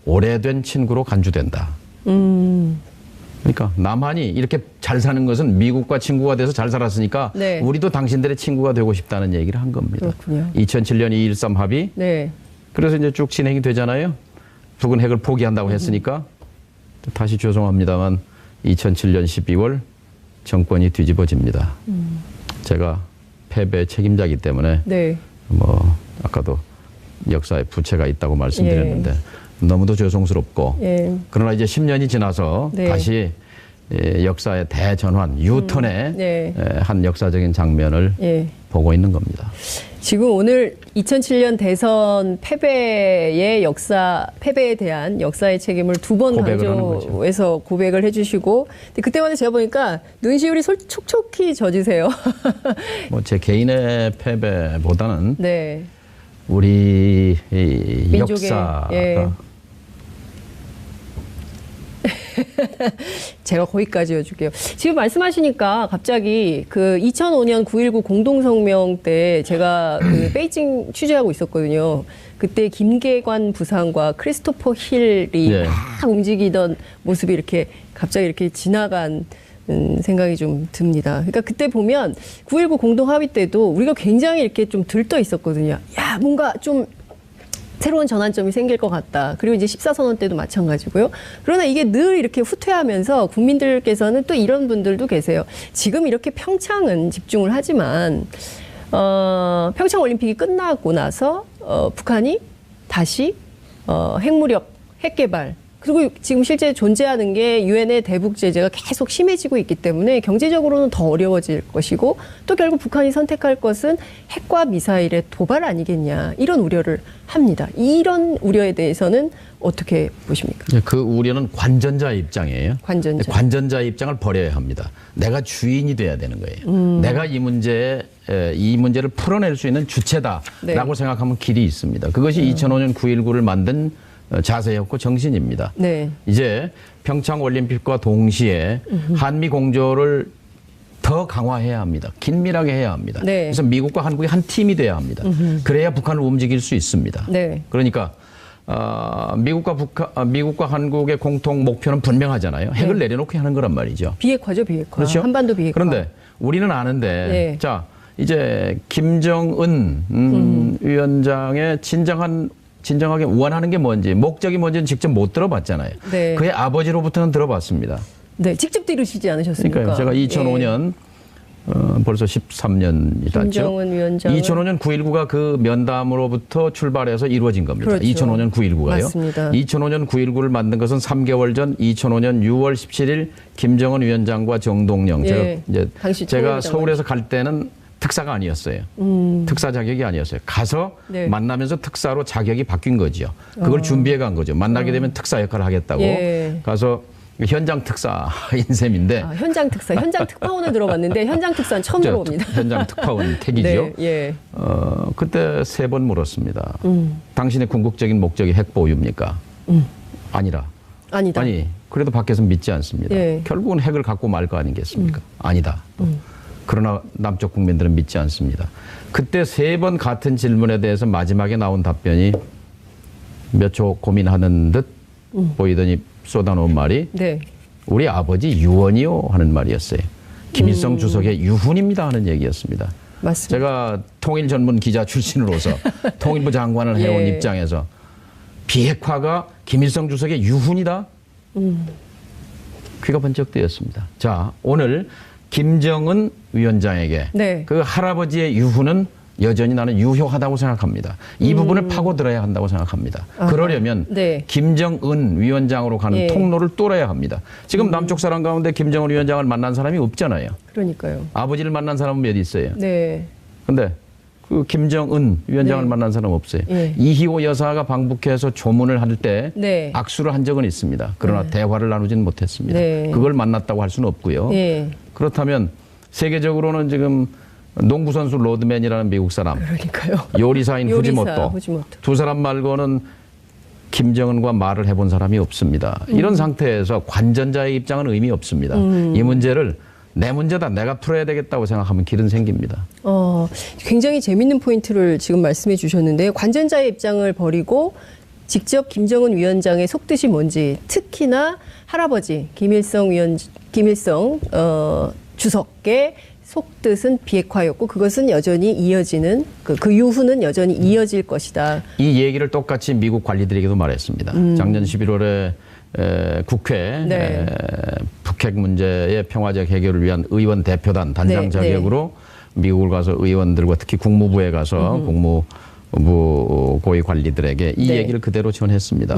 Speaker 3: 오래된 친구로 간주된다. 그러니까 남한이 이렇게 잘 사는 것은 미국과 친구가 돼서 잘 살았으니까
Speaker 2: 네.
Speaker 3: 우리도 당신들의 친구가 되고 싶다는 얘기를 한 겁니다.
Speaker 2: 그렇군요.
Speaker 3: 2007년 2.13 합의.
Speaker 2: 네.
Speaker 3: 그래서 이제 쭉 진행이 되잖아요. 북은 핵을 포기한다고 했으니까 다시 죄송합니다만 2007년 12월 정권이 뒤집어집니다. 제가 패배 책임자이기 때문에
Speaker 2: 네.
Speaker 3: 뭐 아까도 역사에 부채가 있다고 말씀드렸는데 너무도 죄송스럽고
Speaker 2: 예.
Speaker 3: 그러나 이제 10년이 지나서
Speaker 2: 네.
Speaker 3: 다시 역사의 대전환 유턴의
Speaker 2: 네.
Speaker 3: 한 역사적인 장면을
Speaker 2: 예.
Speaker 3: 보고 있는 겁니다.
Speaker 2: 지금 오늘 2007년 대선 패배에 대한 역사의 책임을 두 번
Speaker 3: 고백을 하는 거죠.
Speaker 2: 강조해서 고백을 해주시고, 근데 그때마다 제가 보니까 눈시울이 촉촉히 젖으세요.
Speaker 3: 뭐 제 개인의 패배보다는
Speaker 2: 네.
Speaker 3: 우리
Speaker 2: 민족의,
Speaker 3: 역사가
Speaker 2: 예. 제가 거기까지 여줄게요. 지금 말씀하시니까 갑자기 그 2005년 9.19 공동성명 때 제가 그 베이징 취재하고 있었거든요. 그때 김계관 부상과 크리스토퍼 힐이
Speaker 3: 예.
Speaker 2: 막 움직이던 모습이 이렇게 갑자기 이렇게 지나간 생각이 좀 듭니다. 그러니까 그때 보면 9.19 공동합의 때도 우리가 굉장히 이렇게 좀 들떠 있었거든요. 야, 뭔가 좀 새로운 전환점이 생길 것 같다. 그리고 이제 14선언 때도 마찬가지고요. 그러나 이게 늘 이렇게 후퇴하면서 국민들께서는 또 이런 분들도 계세요. 지금 이렇게 평창은 집중을 하지만 평창 올림픽이 끝나고 나서 북한이 다시 핵무력, 핵개발 그리고 지금 실제 존재하는 게 유엔의 대북 제재가 계속 심해지고 있기 때문에 경제적으로는 더 어려워질 것이고 또 결국 북한이 선택할 것은 핵과 미사일의 도발 아니겠냐 이런 우려를 합니다. 이런 우려에 대해서는 어떻게 보십니까?
Speaker 3: 그 우려는 관전자 입장이에요. 관전자 입장을 버려야 합니다. 내가 주인이 돼야 되는 거예요. 내가 이 문제를 풀어낼 수 있는 주체다라고
Speaker 2: 네.
Speaker 3: 생각하면 길이 있습니다. 그것이 2005년 9.19를 만든 자세였고 정신입니다.
Speaker 2: 네.
Speaker 3: 이제 평창 올림픽과 동시에 한미 공조를 더 강화해야 합니다. 긴밀하게 해야 합니다.
Speaker 2: 네.
Speaker 3: 그래서 미국과 한국이 한 팀이 돼야 합니다. 그래야 북한을 움직일 수 있습니다.
Speaker 2: 네.
Speaker 3: 그러니까 미국과 한국의 공통 목표는 분명하잖아요. 핵을 내려놓고 하는 거란 말이죠.
Speaker 2: 비핵화죠, 비핵화.
Speaker 3: 그렇죠?
Speaker 2: 한반도 비핵화.
Speaker 3: 그런데 우리는 아는데,
Speaker 2: 네.
Speaker 3: 자 이제 김정은 위원장의 진정하게 원하는 게 뭔지, 목적이 뭔지는 직접 못 들어봤잖아요.
Speaker 2: 네.
Speaker 3: 그의 아버지로부터는 들어봤습니다.
Speaker 2: 네, 직접 들으시지 않으셨습니까?
Speaker 3: 그러니까 제가 2005년 벌써 13년이 経죠.
Speaker 2: 김정은 위원장
Speaker 3: 2005년 9.19가 그 면담으로부터 출발해서 이루어진 겁니다.
Speaker 2: 그렇죠.
Speaker 3: 2005년 9.19가요.
Speaker 2: 맞습니다.
Speaker 3: 2005년 9.19를 만든 것은 3개월 전 2005년 6월 17일 김정은 위원장과 정동영.
Speaker 2: 예,
Speaker 3: 제가 서울에서 갈 때는 특사가 아니었어요. 특사 자격이 아니었어요. 가서
Speaker 2: 네.
Speaker 3: 만나면서 특사로 자격이 바뀐 거죠. 그걸 준비해 간 거죠. 만나게 되면 특사 역할을 하겠다고.
Speaker 2: 예.
Speaker 3: 가서 현장 특사인 셈인데.
Speaker 2: 현장 특사, 현장 특파원을 들어봤는데 현장 특사는 처음 들어봅니다.
Speaker 3: 현장 특파원 택이죠.
Speaker 2: 네, 예.
Speaker 3: 그때 3번 물었습니다. 당신의 궁극적인 목적이 핵 보유입니까? 아니다.
Speaker 2: 아니다.
Speaker 3: 아니, 그래도 밖에서 믿지 않습니다.
Speaker 2: 예.
Speaker 3: 결국은 핵을 갖고 말 거 아니겠습니까? 아니다. 그러나 남쪽 국민들은 믿지 않습니다. 그때 3번 같은 질문에 대해서 마지막에 나온 답변이 몇 초 고민하는 듯 보이더니 쏟아놓은 말이
Speaker 2: 네.
Speaker 3: 우리 아버지 유언이요 하는 말이었어요. 김일성 주석의 유훈입니다 하는 얘기였습니다.
Speaker 2: 맞습니다.
Speaker 3: 제가 통일 전문 기자 출신으로서 통일부 장관을 해온
Speaker 2: 예.
Speaker 3: 입장에서 비핵화가 김일성 주석의 유훈이다? 귀가 번쩍 뜨였습니다. 자, 오늘 김정은 위원장에게
Speaker 2: 네.
Speaker 3: 그 할아버지의 유훈은 여전히 나는 유효하다고 생각합니다. 이 부분을 파고들어야 한다고 생각합니다. 그러려면
Speaker 2: 네.
Speaker 3: 김정은 위원장으로 가는
Speaker 2: 예.
Speaker 3: 통로를 뚫어야 합니다. 지금 남쪽 사람 가운데 김정은 위원장을 만난 사람이 없잖아요.
Speaker 2: 그러니까요.
Speaker 3: 아버지를 만난 사람은 몇 있어요.
Speaker 2: 네.
Speaker 3: 근데 그 김정은 위원장을
Speaker 2: 네.
Speaker 3: 만난 사람 없어요.
Speaker 2: 예.
Speaker 3: 이희호 여사가 방북해서 조문을 할 때
Speaker 2: 네.
Speaker 3: 악수를 한 적은 있습니다. 그러나 대화를 나누진 못했습니다.
Speaker 2: 네.
Speaker 3: 그걸 만났다고 할 수는 없고요.
Speaker 2: 예.
Speaker 3: 그렇다면 세계적으로는 지금 농구 선수 로드맨이라는 미국 사람,
Speaker 2: 그러니까요.
Speaker 3: 요리사인 후지모토
Speaker 2: 후지모토.
Speaker 3: 두 사람 말고는 김정은과 말을 해본 사람이 없습니다. 이런 상태에서 관전자의 입장은 의미 없습니다. 이 문제를 내 문제다, 내가 풀어야 되겠다고 생각하면 길은 생깁니다.
Speaker 2: 굉장히 재밌는 포인트를 지금 말씀해 주셨는데요. 관전자의 입장을 버리고 직접 김정은 위원장의 속뜻이 뭔지, 특히나 할아버지 김일성 주석의 속뜻은 비핵화였고 그것은 여전히 이어지는 그 유후는 여전히 이어질 것이다.
Speaker 3: 이 얘기를 똑같이 미국 관리들에게도 말했습니다. 작년 11월에 국회
Speaker 2: 네.
Speaker 3: 북핵 문제의 평화적 해결을 위한 의원 대표단 단장
Speaker 2: 네,
Speaker 3: 자격으로 미국을 가서 의원들과 특히 국무부에 가서 국무부 고위 관리들에게 이
Speaker 2: 네.
Speaker 3: 얘기를 그대로 전했습니다.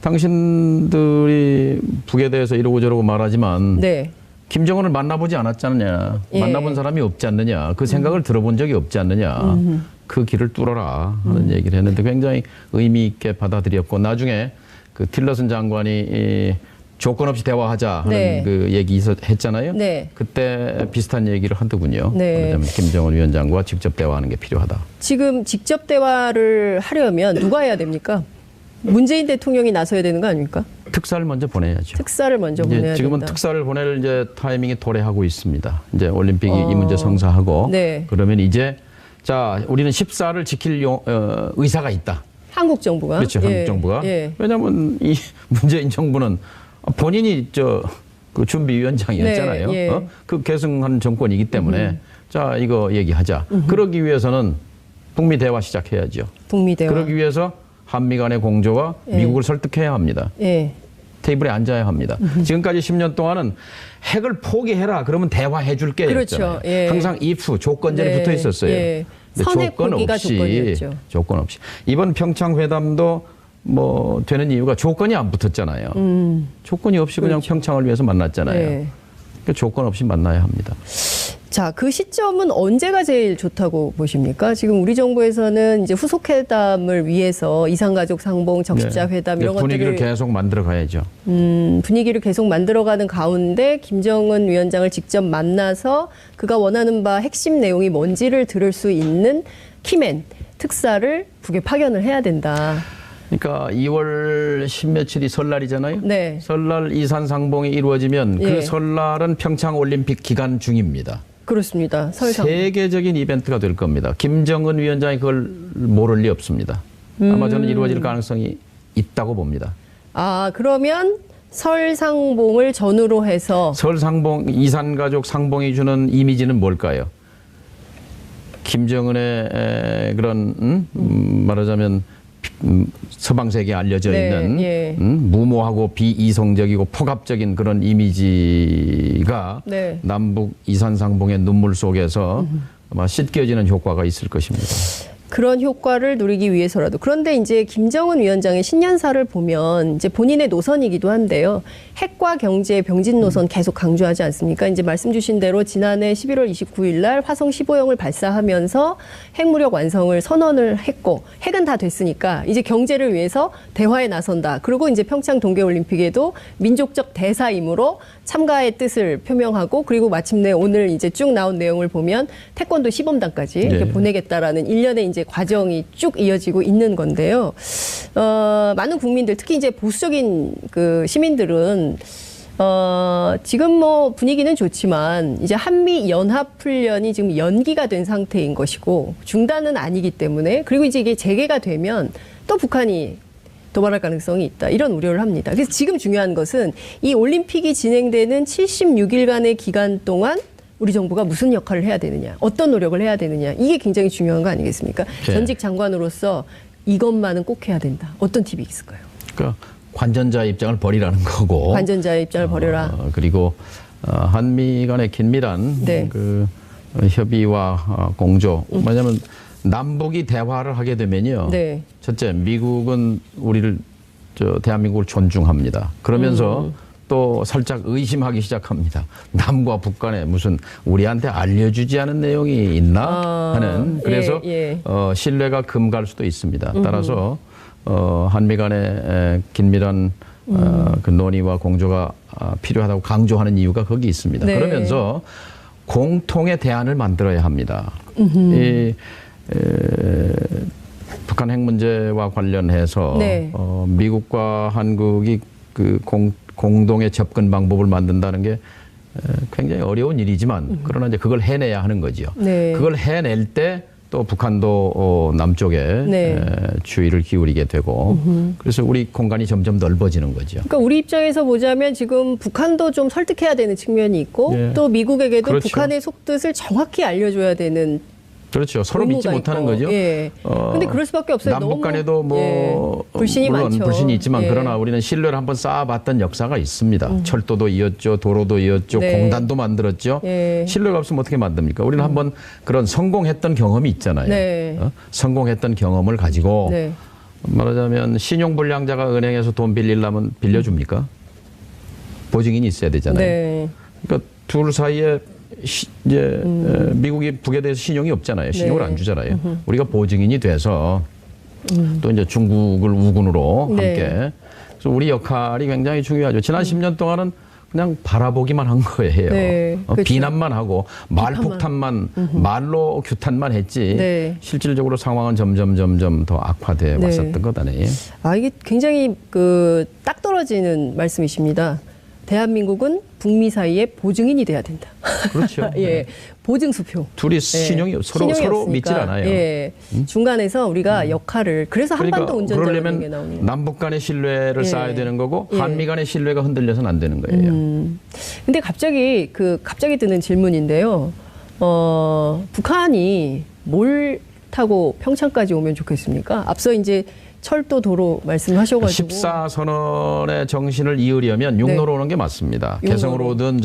Speaker 3: 당신들이 북에 대해서 이러고 저러고 말하지만
Speaker 2: 네.
Speaker 3: 김정은을 만나보지 않았지 않느냐.
Speaker 2: 예.
Speaker 3: 만나본 사람이 없지 않느냐. 그 생각을 들어본 적이 없지 않느냐. 그 길을 뚫어라 하는 얘기를 했는데 굉장히 의미 있게 받아들였고 나중에 그 틸러슨 장관이 이 조건 없이 대화하자 하는
Speaker 2: 네.
Speaker 3: 그 얘기 했잖아요.
Speaker 2: 네.
Speaker 3: 그때 비슷한 얘기를 하더군요.
Speaker 2: 네.
Speaker 3: 그러면 김정은 위원장과 직접 대화하는 게 필요하다.
Speaker 2: 지금 직접 대화를 하려면 누가 해야 됩니까? 문재인 대통령이 나서야 되는 거 아닙니까?
Speaker 3: 특사를 먼저 보내야죠.
Speaker 2: 특사를 먼저
Speaker 3: 이제
Speaker 2: 보내야
Speaker 3: 지금은
Speaker 2: 된다.
Speaker 3: 특사를 보낼 이제 타이밍이 도래하고 있습니다. 이제 올림픽이 이 문제 성사하고
Speaker 2: 네.
Speaker 3: 그러면 이제 자 우리는 14를 지킬 의사가 있다.
Speaker 2: 한국 정부가
Speaker 3: 그렇죠.
Speaker 2: 예.
Speaker 3: 한국 정부가.
Speaker 2: 예.
Speaker 3: 왜냐하면 이 문재인 정부는 본인이 그 준비위원장이었잖아요.
Speaker 2: 네, 예.
Speaker 3: 그 계승한 정권이기 때문에 자 이거 얘기하자. 그러기 위해서는 북미 대화 시작해야죠.
Speaker 2: 북미 대화.
Speaker 3: 그러기 위해서 한미 간의 공조와
Speaker 2: 예.
Speaker 3: 미국을 설득해야 합니다.
Speaker 2: 예.
Speaker 3: 테이블에 앉아야 합니다. 지금까지 10년 동안은 핵을 포기해라. 그러면 대화해 줄게.
Speaker 2: 그렇죠. 예.
Speaker 3: 항상 if 조건절이
Speaker 2: 네.
Speaker 3: 붙어 있었어요.
Speaker 2: 예.
Speaker 3: 근데
Speaker 2: 선의 포기가 조건이었죠.
Speaker 3: 조건 없이 이번 평창 회담도 뭐 되는 이유가 조건이 안 붙었잖아요. 조건이 없이 그냥
Speaker 2: 그렇죠.
Speaker 3: 평창을 위해서 만났잖아요.
Speaker 2: 네.
Speaker 3: 그러니까 조건 없이 만나야 합니다.
Speaker 2: 자, 그 시점은 언제가 제일 좋다고 보십니까? 지금 우리 정부에서는 이제 후속회담을 위해서 이산가족 상봉, 적십자 회담 이런
Speaker 3: 분위기를
Speaker 2: 것들을
Speaker 3: 계속 만들어 가야죠.
Speaker 2: 분위기를 계속 만들어가는 가운데 김정은 위원장을 직접 만나서 그가 원하는 바 핵심 내용이 뭔지를 들을 수 있는 키맨 특사를 북에 파견을 해야 된다.
Speaker 3: 그러니까 2월 10며칠이 설날이잖아요.
Speaker 2: 네.
Speaker 3: 설날 이산상봉이 이루어지면
Speaker 2: 예.
Speaker 3: 그 설날은 평창올림픽 기간 중입니다.
Speaker 2: 그렇습니다. 설상.
Speaker 3: 세계적인 이벤트가 될 겁니다. 김정은 위원장이 그걸 모를 리 없습니다. 아마 저는 이루어질 가능성이 있다고 봅니다.
Speaker 2: 아, 그러면 설상봉을 전후로 해서
Speaker 3: 설상봉, 이산가족 상봉이 주는 이미지는 뭘까요? 김정은의 그런 말하자면 서방 세계에 알려져
Speaker 2: 네,
Speaker 3: 있는
Speaker 2: 예.
Speaker 3: 무모하고 비이성적이고 폭압적인 그런 이미지가
Speaker 2: 네.
Speaker 3: 남북 이산상봉의 눈물 속에서 아마 씻겨지는 효과가 있을 것입니다.
Speaker 2: 그런 효과를 누리기 위해서라도. 그런데 이제 김정은 위원장의 신년사를 보면 이제 본인의 노선이기도 한데요. 핵과 경제 병진 노선 계속 강조하지 않습니까? 이제 말씀 주신 대로 지난해 11월 29일 날 화성 15형을 발사하면서 핵무력 완성을 선언을 했고 핵은 다 됐으니까 이제 경제를 위해서 대화에 나선다. 그리고 이제 평창 동계올림픽에도 민족적 대사임으로 참가의 뜻을 표명하고 그리고 마침내 오늘 이제 쭉 나온 내용을 보면 태권도 시범단까지 이렇게
Speaker 3: 네.
Speaker 2: 보내겠다라는 일련의 이제 과정이 쭉 이어지고 있는 건데요. 많은 국민들, 특히 이제 보수적인 그 시민들은 지금 뭐 분위기는 좋지만 이제 한미 연합 훈련이 지금 연기가 된 상태인 것이고 중단은 아니기 때문에 그리고 이제 이게 재개가 되면 또 북한이 도발할 가능성이 있다. 이런 우려를 합니다. 그래서 지금 중요한 것은 이 올림픽이 진행되는 76일간의 기간 동안 우리 정부가 무슨 역할을 해야 되느냐, 어떤 노력을 해야 되느냐, 이게 굉장히 중요한 거 아니겠습니까?
Speaker 3: 네.
Speaker 2: 전직 장관으로서 이것만은 꼭 해야 된다. 어떤 팁이 있을까요?
Speaker 3: 그러니까 관전자의 입장을 버리라는 거고.
Speaker 2: 관전자의 입장을 버려라.
Speaker 3: 그리고 한미 간의 긴밀한
Speaker 2: 네.
Speaker 3: 그 협의와 공조. 왜냐하면 남북이 대화를 하게 되면요.
Speaker 2: 네.
Speaker 3: 첫째, 미국은 우리를 대한민국을 존중합니다. 그러면서 또 살짝 의심하기 시작합니다. 남과 북 간에 무슨 우리한테 알려주지 않은 내용이 있나 하는. 그래서
Speaker 2: 예.
Speaker 3: 신뢰가 금갈 수도 있습니다. 따라서 한미 간의 긴밀한 그 논의와 공조가 필요하다고 강조하는 이유가 거기 있습니다.
Speaker 2: 네.
Speaker 3: 그러면서 공통의 대안을 만들어야 합니다. 북한 핵 문제와 관련해서
Speaker 2: 네.
Speaker 3: 미국과 한국이 그 공동의 접근 방법을 만든다는 게 굉장히 어려운 일이지만 그러나 이제 그걸 해내야 하는 거죠.
Speaker 2: 네.
Speaker 3: 그걸 해낼 때 또 북한도 남쪽에
Speaker 2: 네.
Speaker 3: 주의를 기울이게 되고 그래서 우리 공간이 점점 넓어지는 거죠.
Speaker 2: 그러니까 우리 입장에서 보자면 지금 북한도 좀 설득해야 되는 측면이 있고
Speaker 3: 예.
Speaker 2: 또 미국에게도
Speaker 3: 그렇죠.
Speaker 2: 북한의 속뜻을 정확히 알려줘야 되는
Speaker 3: 그렇죠. 서로 믿지
Speaker 2: 의무가
Speaker 3: 못하는
Speaker 2: 있고.
Speaker 3: 거죠.
Speaker 2: 예. 근데 그럴 수밖에 없어요.
Speaker 3: 남북
Speaker 2: 너무,
Speaker 3: 간에도 뭐
Speaker 2: 예. 불신이
Speaker 3: 물론
Speaker 2: 많죠.
Speaker 3: 불신이 있지만
Speaker 2: 예.
Speaker 3: 그러나 우리는 신뢰를 한번 쌓아봤던 역사가 있습니다. 철도도 이었죠, 도로도 이었죠,
Speaker 2: 네.
Speaker 3: 공단도 만들었죠.
Speaker 2: 예.
Speaker 3: 신뢰가 없으면 어떻게 만듭니까? 우리는 한번 그런 성공했던 경험이 있잖아요.
Speaker 2: 네.
Speaker 3: 성공했던 경험을 가지고
Speaker 2: 네.
Speaker 3: 말하자면 신용불량자가 은행에서 돈 빌리려면 빌려줍니까? 보증인이 있어야 되잖아요.
Speaker 2: 네.
Speaker 3: 그러니까 둘 사이에 이제 미국이 북에 대해서 신용이 없잖아요. 신용을
Speaker 2: 네.
Speaker 3: 안 주잖아요. 우리가 보증인이 돼서 또 이제 중국을 우군으로
Speaker 2: 네.
Speaker 3: 함께. 그래서 우리 역할이 굉장히 중요하죠. 지난 10년 동안은 그냥 바라보기만 한 거예요.
Speaker 2: 네, 그렇죠.
Speaker 3: 비난만 하고 말폭탄만 말로 규탄만 했지
Speaker 2: 네.
Speaker 3: 실질적으로 상황은 점점 더 악화돼
Speaker 2: 네.
Speaker 3: 왔었던 것 아니에요.
Speaker 2: 아, 이게 굉장히 그 딱 떨어지는 말씀이십니다. 대한민국은 북미 사이에 보증인이 돼야 된다.
Speaker 3: 그렇죠.
Speaker 2: 예, 보증수표.
Speaker 3: 둘이 신용이 서로
Speaker 2: 없으니까.
Speaker 3: 믿질 않아요.
Speaker 2: 예, 중간에서 우리가 역할을 그래서 한반도 운전자라는 게
Speaker 3: 그러려면
Speaker 2: 나오는 거예요.
Speaker 3: 남북 간의 신뢰를
Speaker 2: 예.
Speaker 3: 쌓아야 되는 거고
Speaker 2: 예.
Speaker 3: 한미 간의 신뢰가 흔들려서는 안 되는 거예요.
Speaker 2: 근데 갑자기 드는 질문인데요. 북한이 뭘 타고 평창까지 오면 좋겠습니까? 앞서 이제 철도 도로 말씀하셔가지고
Speaker 3: 14선언의 정신을 이으려면 육로로 오는 게 맞습니다.
Speaker 2: 육로로.
Speaker 3: 개성으로 오든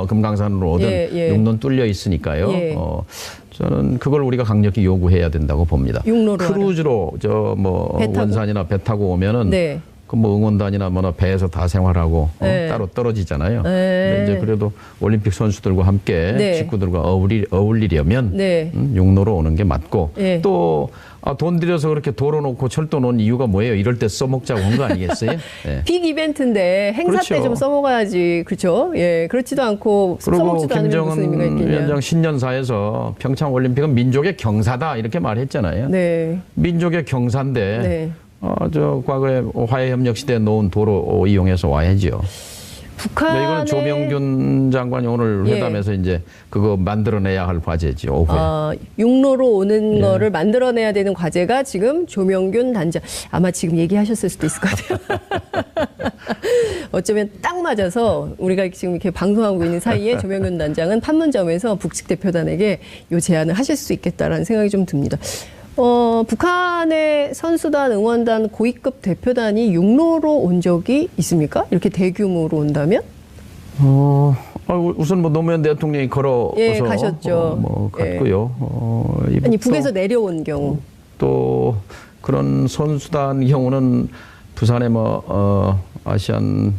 Speaker 3: 금강산으로 오든
Speaker 2: 예, 예.
Speaker 3: 육로는 뚫려 있으니까요.
Speaker 2: 예.
Speaker 3: 저는 그걸 우리가 강력히 요구해야 된다고 봅니다.
Speaker 2: 육로로
Speaker 3: 크루즈로 저 뭐
Speaker 2: 배 타고?
Speaker 3: 원산이나 배 타고 오면은
Speaker 2: 네.
Speaker 3: 그 뭐 응원단이나 뭐나 배에서 다 생활하고
Speaker 2: 네.
Speaker 3: 따로 떨어지잖아요.
Speaker 2: 네.
Speaker 3: 근데 이제 그래도 올림픽 선수들과 함께
Speaker 2: 네.
Speaker 3: 식구들과 어울리려면
Speaker 2: 네.
Speaker 3: 육로로 오는 게 맞고
Speaker 2: 네.
Speaker 3: 또 돈 들여서 그렇게 도로 놓고 철도 놓은 이유가 뭐예요? 이럴 때 써먹자고 한 거 아니겠어요? 네.
Speaker 2: 빅 이벤트인데 행사 때
Speaker 3: 그렇죠.
Speaker 2: 좀 써먹어야지. 그렇죠? 예. 그렇지도 않고
Speaker 3: 그리고
Speaker 2: 써먹지도 않으면 무슨 의미가
Speaker 3: 김정은
Speaker 2: 있겠냐.
Speaker 3: 위원장 신년사에서 평창 올림픽은 민족의 경사다 이렇게 말했잖아요.
Speaker 2: 네.
Speaker 3: 민족의 경사인데
Speaker 2: 네.
Speaker 3: 저 과거에 화해협력 시대에 놓은 도로 이용해서 와야죠.
Speaker 2: 북한의
Speaker 3: 이거는 조명균 장관이 오늘
Speaker 2: 예.
Speaker 3: 회담에서 이제 그거 만들어내야 할 과제죠. 오후에.
Speaker 2: 육로로 오는
Speaker 3: 예.
Speaker 2: 거를 만들어내야 되는 과제가 지금 조명균 단장 아마 지금 얘기하셨을 수도 있을 것 같아요. 어쩌면 딱 맞아서 우리가 지금 이렇게 방송하고 있는 사이에 조명균 단장은 판문점에서 북측 대표단에게 이 제안을 하실 수 있겠다라는 생각이 좀 듭니다. 북한의 선수단, 응원단, 고위급 대표단이 육로로 온 적이 있습니까? 이렇게 대규모로 온다면?
Speaker 3: 우선 뭐 노무현 대통령이 걸어서
Speaker 2: 예, 가셨죠.
Speaker 3: 뭐 갔고요.
Speaker 2: 아니 북에서 내려온 경우.
Speaker 3: 또 그런 선수단 경우는 부산에 뭐 아시안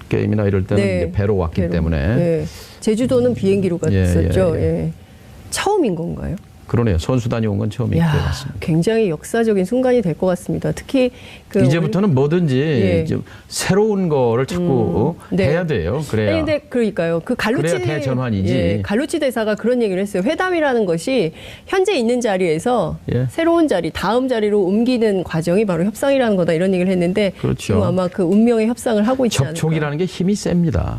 Speaker 3: 게임이나 이럴 때는
Speaker 2: 네,
Speaker 3: 이제 배로 왔기
Speaker 2: 배로.
Speaker 3: 때문에
Speaker 2: 예. 제주도는 비행기로 갔었죠. 예. 처음인 건가요?
Speaker 3: 그러네요. 선수단이 온 건 처음인 것 같습니다.
Speaker 2: 굉장히 역사적인 순간이 될 것 같습니다. 특히
Speaker 3: 이제부터는 뭐든지
Speaker 2: 예.
Speaker 3: 좀 새로운 거를 자꾸
Speaker 2: 네.
Speaker 3: 해야 돼요. 그래야.
Speaker 2: 아니, 근데 그러니까요. 그 갈루치
Speaker 3: 그래야 대전환이지.
Speaker 2: 예, 갈루치 대사가 그런 얘기를 했어요. 회담이라는 것이 현재 있는 자리에서
Speaker 3: 예.
Speaker 2: 새로운 자리, 다음 자리로 옮기는 과정이 바로 협상이라는 거다 이런 얘기를 했는데
Speaker 3: 그렇죠.
Speaker 2: 지금 아마 그 운명의 협상을 하고 있지 않을까.
Speaker 3: 접촉이라는 게 힘이 셉니다.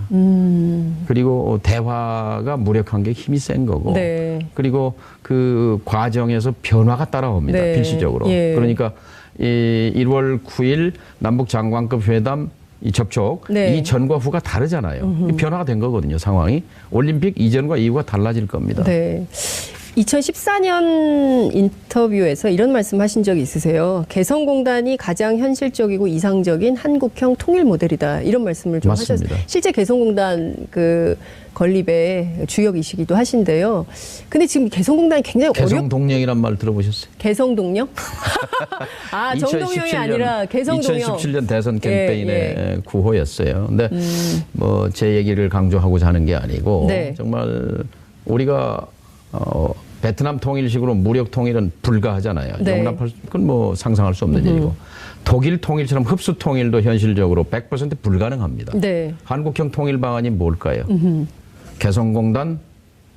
Speaker 3: 그리고 대화가 무력한 게 힘이 센 거고.
Speaker 2: 네.
Speaker 3: 그리고 그 과정에서 변화가 따라옵니다.
Speaker 2: 네.
Speaker 3: 필시적으로.
Speaker 2: 예.
Speaker 3: 그러니까 이 1월 9일 남북 장관급 회담 이 접촉
Speaker 2: 네.
Speaker 3: 이 전과 후가 다르잖아요. 변화가 된 거거든요. 상황이. 올림픽 이전과 이후가 달라질 겁니다.
Speaker 2: 네. 2014년 인터뷰에서 이런 말씀하신 적이 있으세요. 개성공단이 가장 현실적이고 이상적인 한국형 통일 모델이다. 이런 말씀을 좀
Speaker 3: 맞습니다.
Speaker 2: 하셨어요. 실제 개성공단 그 건립의 주역이시기도 하신데요. 근데 지금 개성공단이 굉장히
Speaker 3: 개성동령이란 말 들어보셨어요?
Speaker 2: 개성동령? 아, 정동영이 아니라 개성동령.
Speaker 3: 2017년 대선 캠페인의 구호였어요. 근데 뭐 제 얘기를 강조하고자 하는 게 아니고
Speaker 2: 네.
Speaker 3: 정말 우리가 베트남 통일식으로 무력 통일은 불가하잖아요.
Speaker 2: 네.
Speaker 3: 용납할 그건 뭐 상상할 수 없는 일이고 독일 통일처럼 흡수 통일도 현실적으로 100% 불가능합니다.
Speaker 2: 네.
Speaker 3: 한국형 통일 방안이 뭘까요? 개성공단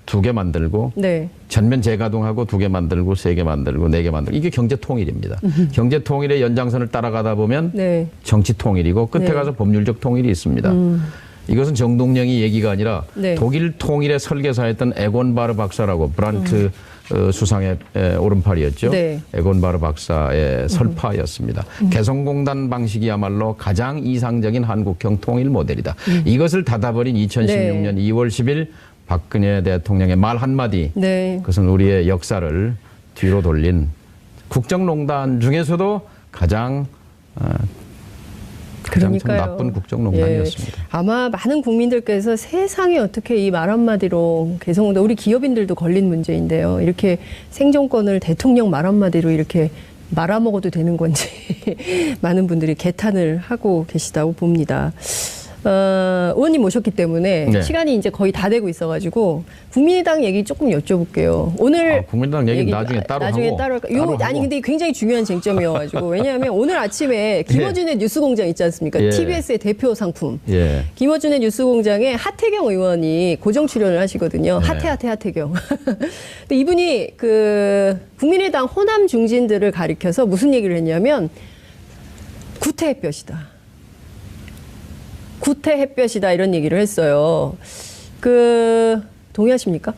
Speaker 3: 2개 만들고
Speaker 2: 네.
Speaker 3: 전면 재가동하고 2개 만들고 3개 만들고 4개 만들고 이게 경제 통일입니다. 경제 통일의 연장선을 따라가다 보면
Speaker 2: 네.
Speaker 3: 정치 통일이고 끝에
Speaker 2: 네.
Speaker 3: 가서 법률적 통일이 있습니다. 이것은 정동영이 얘기가 아니라
Speaker 2: 네.
Speaker 3: 독일 통일의 설계사였던 에곤 바르 박사라고 브란트 수상의 오른팔이었죠.
Speaker 2: 네.
Speaker 3: 에곤 바르 박사의 설파였습니다. 개성공단 방식이야말로 가장 이상적인 한국형 통일 모델이다. 이것을 닫아버린 2016년 2월 10일 박근혜 대통령의 말 한마디.
Speaker 2: 네.
Speaker 3: 그것은 우리의 역사를 뒤로 돌린 국정농단 중에서도 가장 참 나쁜 국정농단이었습니다.
Speaker 2: 예. 아마 많은 국민들께서 세상에 어떻게 이 말 한마디로 개성공단 우리 기업인들도 걸린 문제인데요. 이렇게 생존권을 대통령 말 한마디로 이렇게 말아먹어도 되는 건지 많은 분들이 개탄을 하고 계시다고 봅니다. 의원님 모셨기 때문에
Speaker 3: 네.
Speaker 2: 시간이 이제 거의 다 되고 있어가지고 국민의당 얘기 조금 여쭤볼게요. 오늘
Speaker 3: 국민의당 얘기 나중에 따로 하고.
Speaker 2: 아니 근데 굉장히 중요한 쟁점이어가지고 왜냐하면 오늘 아침에 김어준의 뉴스공장 있지 않습니까?
Speaker 3: 예.
Speaker 2: TBS의 대표 상품.
Speaker 3: 예.
Speaker 2: 김어준의 뉴스공장에 하태경 의원이 고정 출연을 하시거든요.
Speaker 3: 네.
Speaker 2: 하태경. 근데 이분이 그 국민의당 호남 중진들을 가리켜서 무슨 얘기를 했냐면 구태 햇볕이다. 구태 햇볕이다 이런 얘기를 했어요. 동의하십니까?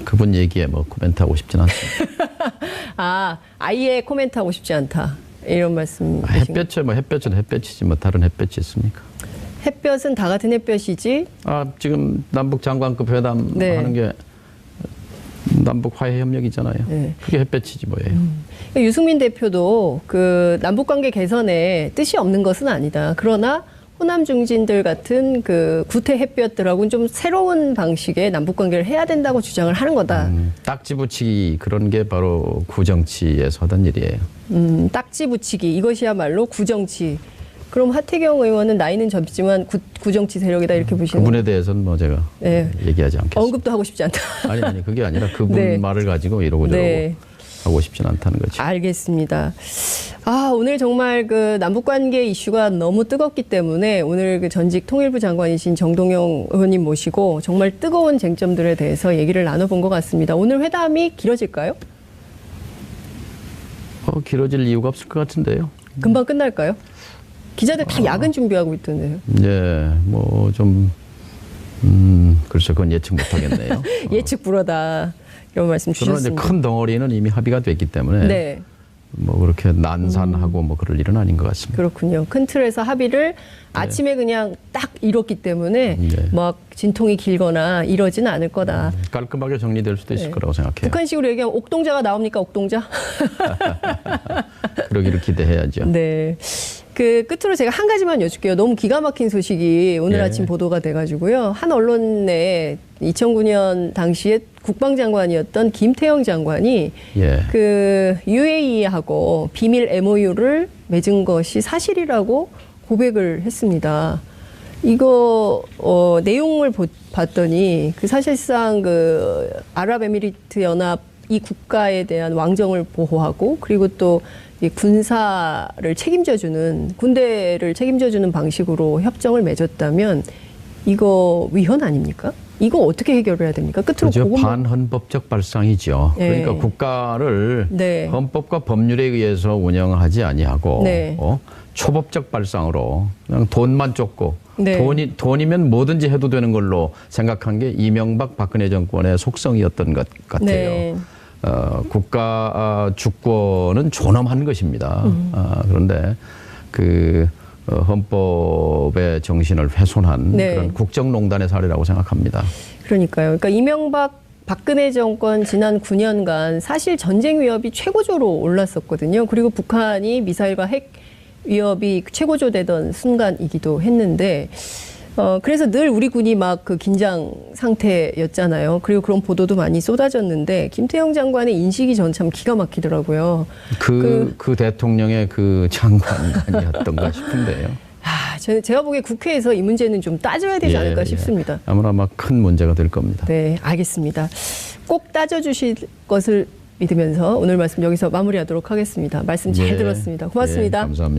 Speaker 3: 그분 얘기에 뭐 코멘트하고 싶진 않습니다.
Speaker 2: 아예 코멘트하고 싶지 않다. 이런 말씀.
Speaker 3: 햇볕은 햇볕이지 뭐 다른 햇볕이 있습니까?
Speaker 2: 햇볕은 다 같은 햇볕이지.
Speaker 3: 지금 남북 장관급 회담
Speaker 2: 네.
Speaker 3: 하는 게 남북 화해 협력이잖아요.
Speaker 2: 네.
Speaker 3: 그게 햇볕이지 뭐예요.
Speaker 2: 유승민 대표도 그 남북 관계 개선에 뜻이 없는 것은 아니다. 그러나 호남 중진들 같은 그 구태 햇볕들하고는 좀 새로운 방식의 남북 관계를 해야 된다고 주장을 하는 거다.
Speaker 3: 딱지 붙이기 그런 게 바로 구정치에서 하던 일이에요.
Speaker 2: 딱지 붙이기 이것이야말로 구정치. 그럼 하태경 의원은 나이는 젊지만 구정치 세력이다 이렇게 보시는
Speaker 3: 그분에 대해서는 뭐 제가
Speaker 2: 네.
Speaker 3: 얘기하지 않겠습니다.
Speaker 2: 언급도 하고 싶지 않다.
Speaker 3: 아니 그게 아니라 그분
Speaker 2: 네.
Speaker 3: 말을 가지고 이러고 저러고
Speaker 2: 네.
Speaker 3: 하고 싶진 않다는 거죠.
Speaker 2: 알겠습니다. 오늘 정말 그 남북관계 이슈가 너무 뜨겁기 때문에 오늘 그 전직 통일부 장관이신 정동영 의원님 모시고 정말 뜨거운 쟁점들에 대해서 얘기를 나눠본 것 같습니다. 오늘 회담이 길어질까요?
Speaker 3: 길어질 이유가 없을 것 같은데요.
Speaker 2: 금방 끝날까요? 기자들 다 야근 준비하고 있던데요.
Speaker 3: 네, 뭐 좀 글쎄 그건 예측 못하겠네요.
Speaker 2: 예측 불허다 이런 말씀
Speaker 3: 그러나 이제
Speaker 2: 주셨습니다.
Speaker 3: 큰 덩어리는 이미 합의가 됐기 때문에
Speaker 2: 네.
Speaker 3: 뭐 그렇게 난산하고 뭐 그럴 일은 아닌 것 같습니다.
Speaker 2: 그렇군요. 큰 틀에서 합의를 아침에 그냥 딱 이뤘기 때문에
Speaker 3: 네.
Speaker 2: 막 진통이 길거나 이러지는 않을 거다.
Speaker 3: 깔끔하게 정리될 수도 있을
Speaker 2: 네.
Speaker 3: 거라고 생각해요.
Speaker 2: 북한식으로 얘기하면 옥동자가 나옵니까? 옥동자?
Speaker 3: 그러기를 기대해야죠.
Speaker 2: 네. 그 끝으로 제가 한 가지만 여쭐게요. 너무 기가 막힌 소식이 오늘
Speaker 3: 예.
Speaker 2: 아침 보도가 돼가지고요. 한 언론에 2009년 당시에 국방장관이었던 김태영 장관이
Speaker 3: 예.
Speaker 2: 그 UAE하고 비밀 MOU를 맺은 것이 사실이라고 고백을 했습니다. 이거 내용을 봤더니 그 사실상 그 아랍에미리트 연합 이 국가에 대한 왕정을 보호하고 그리고 또 이 군사를 책임져주는 군대를 책임져주는 방식으로 협정을 맺었다면 이거 위헌 아닙니까? 이거 어떻게 해결해야 됩니까? 끝으로
Speaker 3: 그죠.
Speaker 2: 그것만
Speaker 3: 반헌법적 발상이죠.
Speaker 2: 네.
Speaker 3: 그러니까 국가를
Speaker 2: 네.
Speaker 3: 헌법과 법률에 의해서 운영하지 아니하고
Speaker 2: 네.
Speaker 3: 초법적 발상으로 그냥 돈만 쫓고
Speaker 2: 네.
Speaker 3: 돈이면 뭐든지 해도 되는 걸로 생각한 게 이명박 박근혜 정권의 속성이었던 것 같아요.
Speaker 2: 네.
Speaker 3: 국가 주권은 존엄한 것입니다. 그런데 그 헌법의 정신을 훼손한
Speaker 2: 네.
Speaker 3: 그런 국정농단의 사례라고 생각합니다.
Speaker 2: 그러니까요. 그러니까 이명박 박근혜 정권 지난 9년간 사실 전쟁 위협이 최고조로 올랐었거든요. 그리고 북한이 미사일과 핵 위협이 최고조 되던 순간이기도 했는데 그래서 늘 우리 군이 막 그 긴장 상태였잖아요. 그리고 그런 보도도 많이 쏟아졌는데 김태형 장관의 인식이 전 참 기가 막히더라고요.
Speaker 3: 그 대통령의 그 장관이 아니었던가 싶은데요.
Speaker 2: 제가 보기에 국회에서 이 문제는 좀 따져야 되지 않을까 싶습니다.
Speaker 3: 아마 큰 문제가 될 겁니다.
Speaker 2: 네, 알겠습니다. 꼭 따져주실 것을 믿으면서 오늘 말씀 여기서 마무리하도록 하겠습니다. 말씀 잘 들었습니다. 고맙습니다.
Speaker 3: 감사합니다.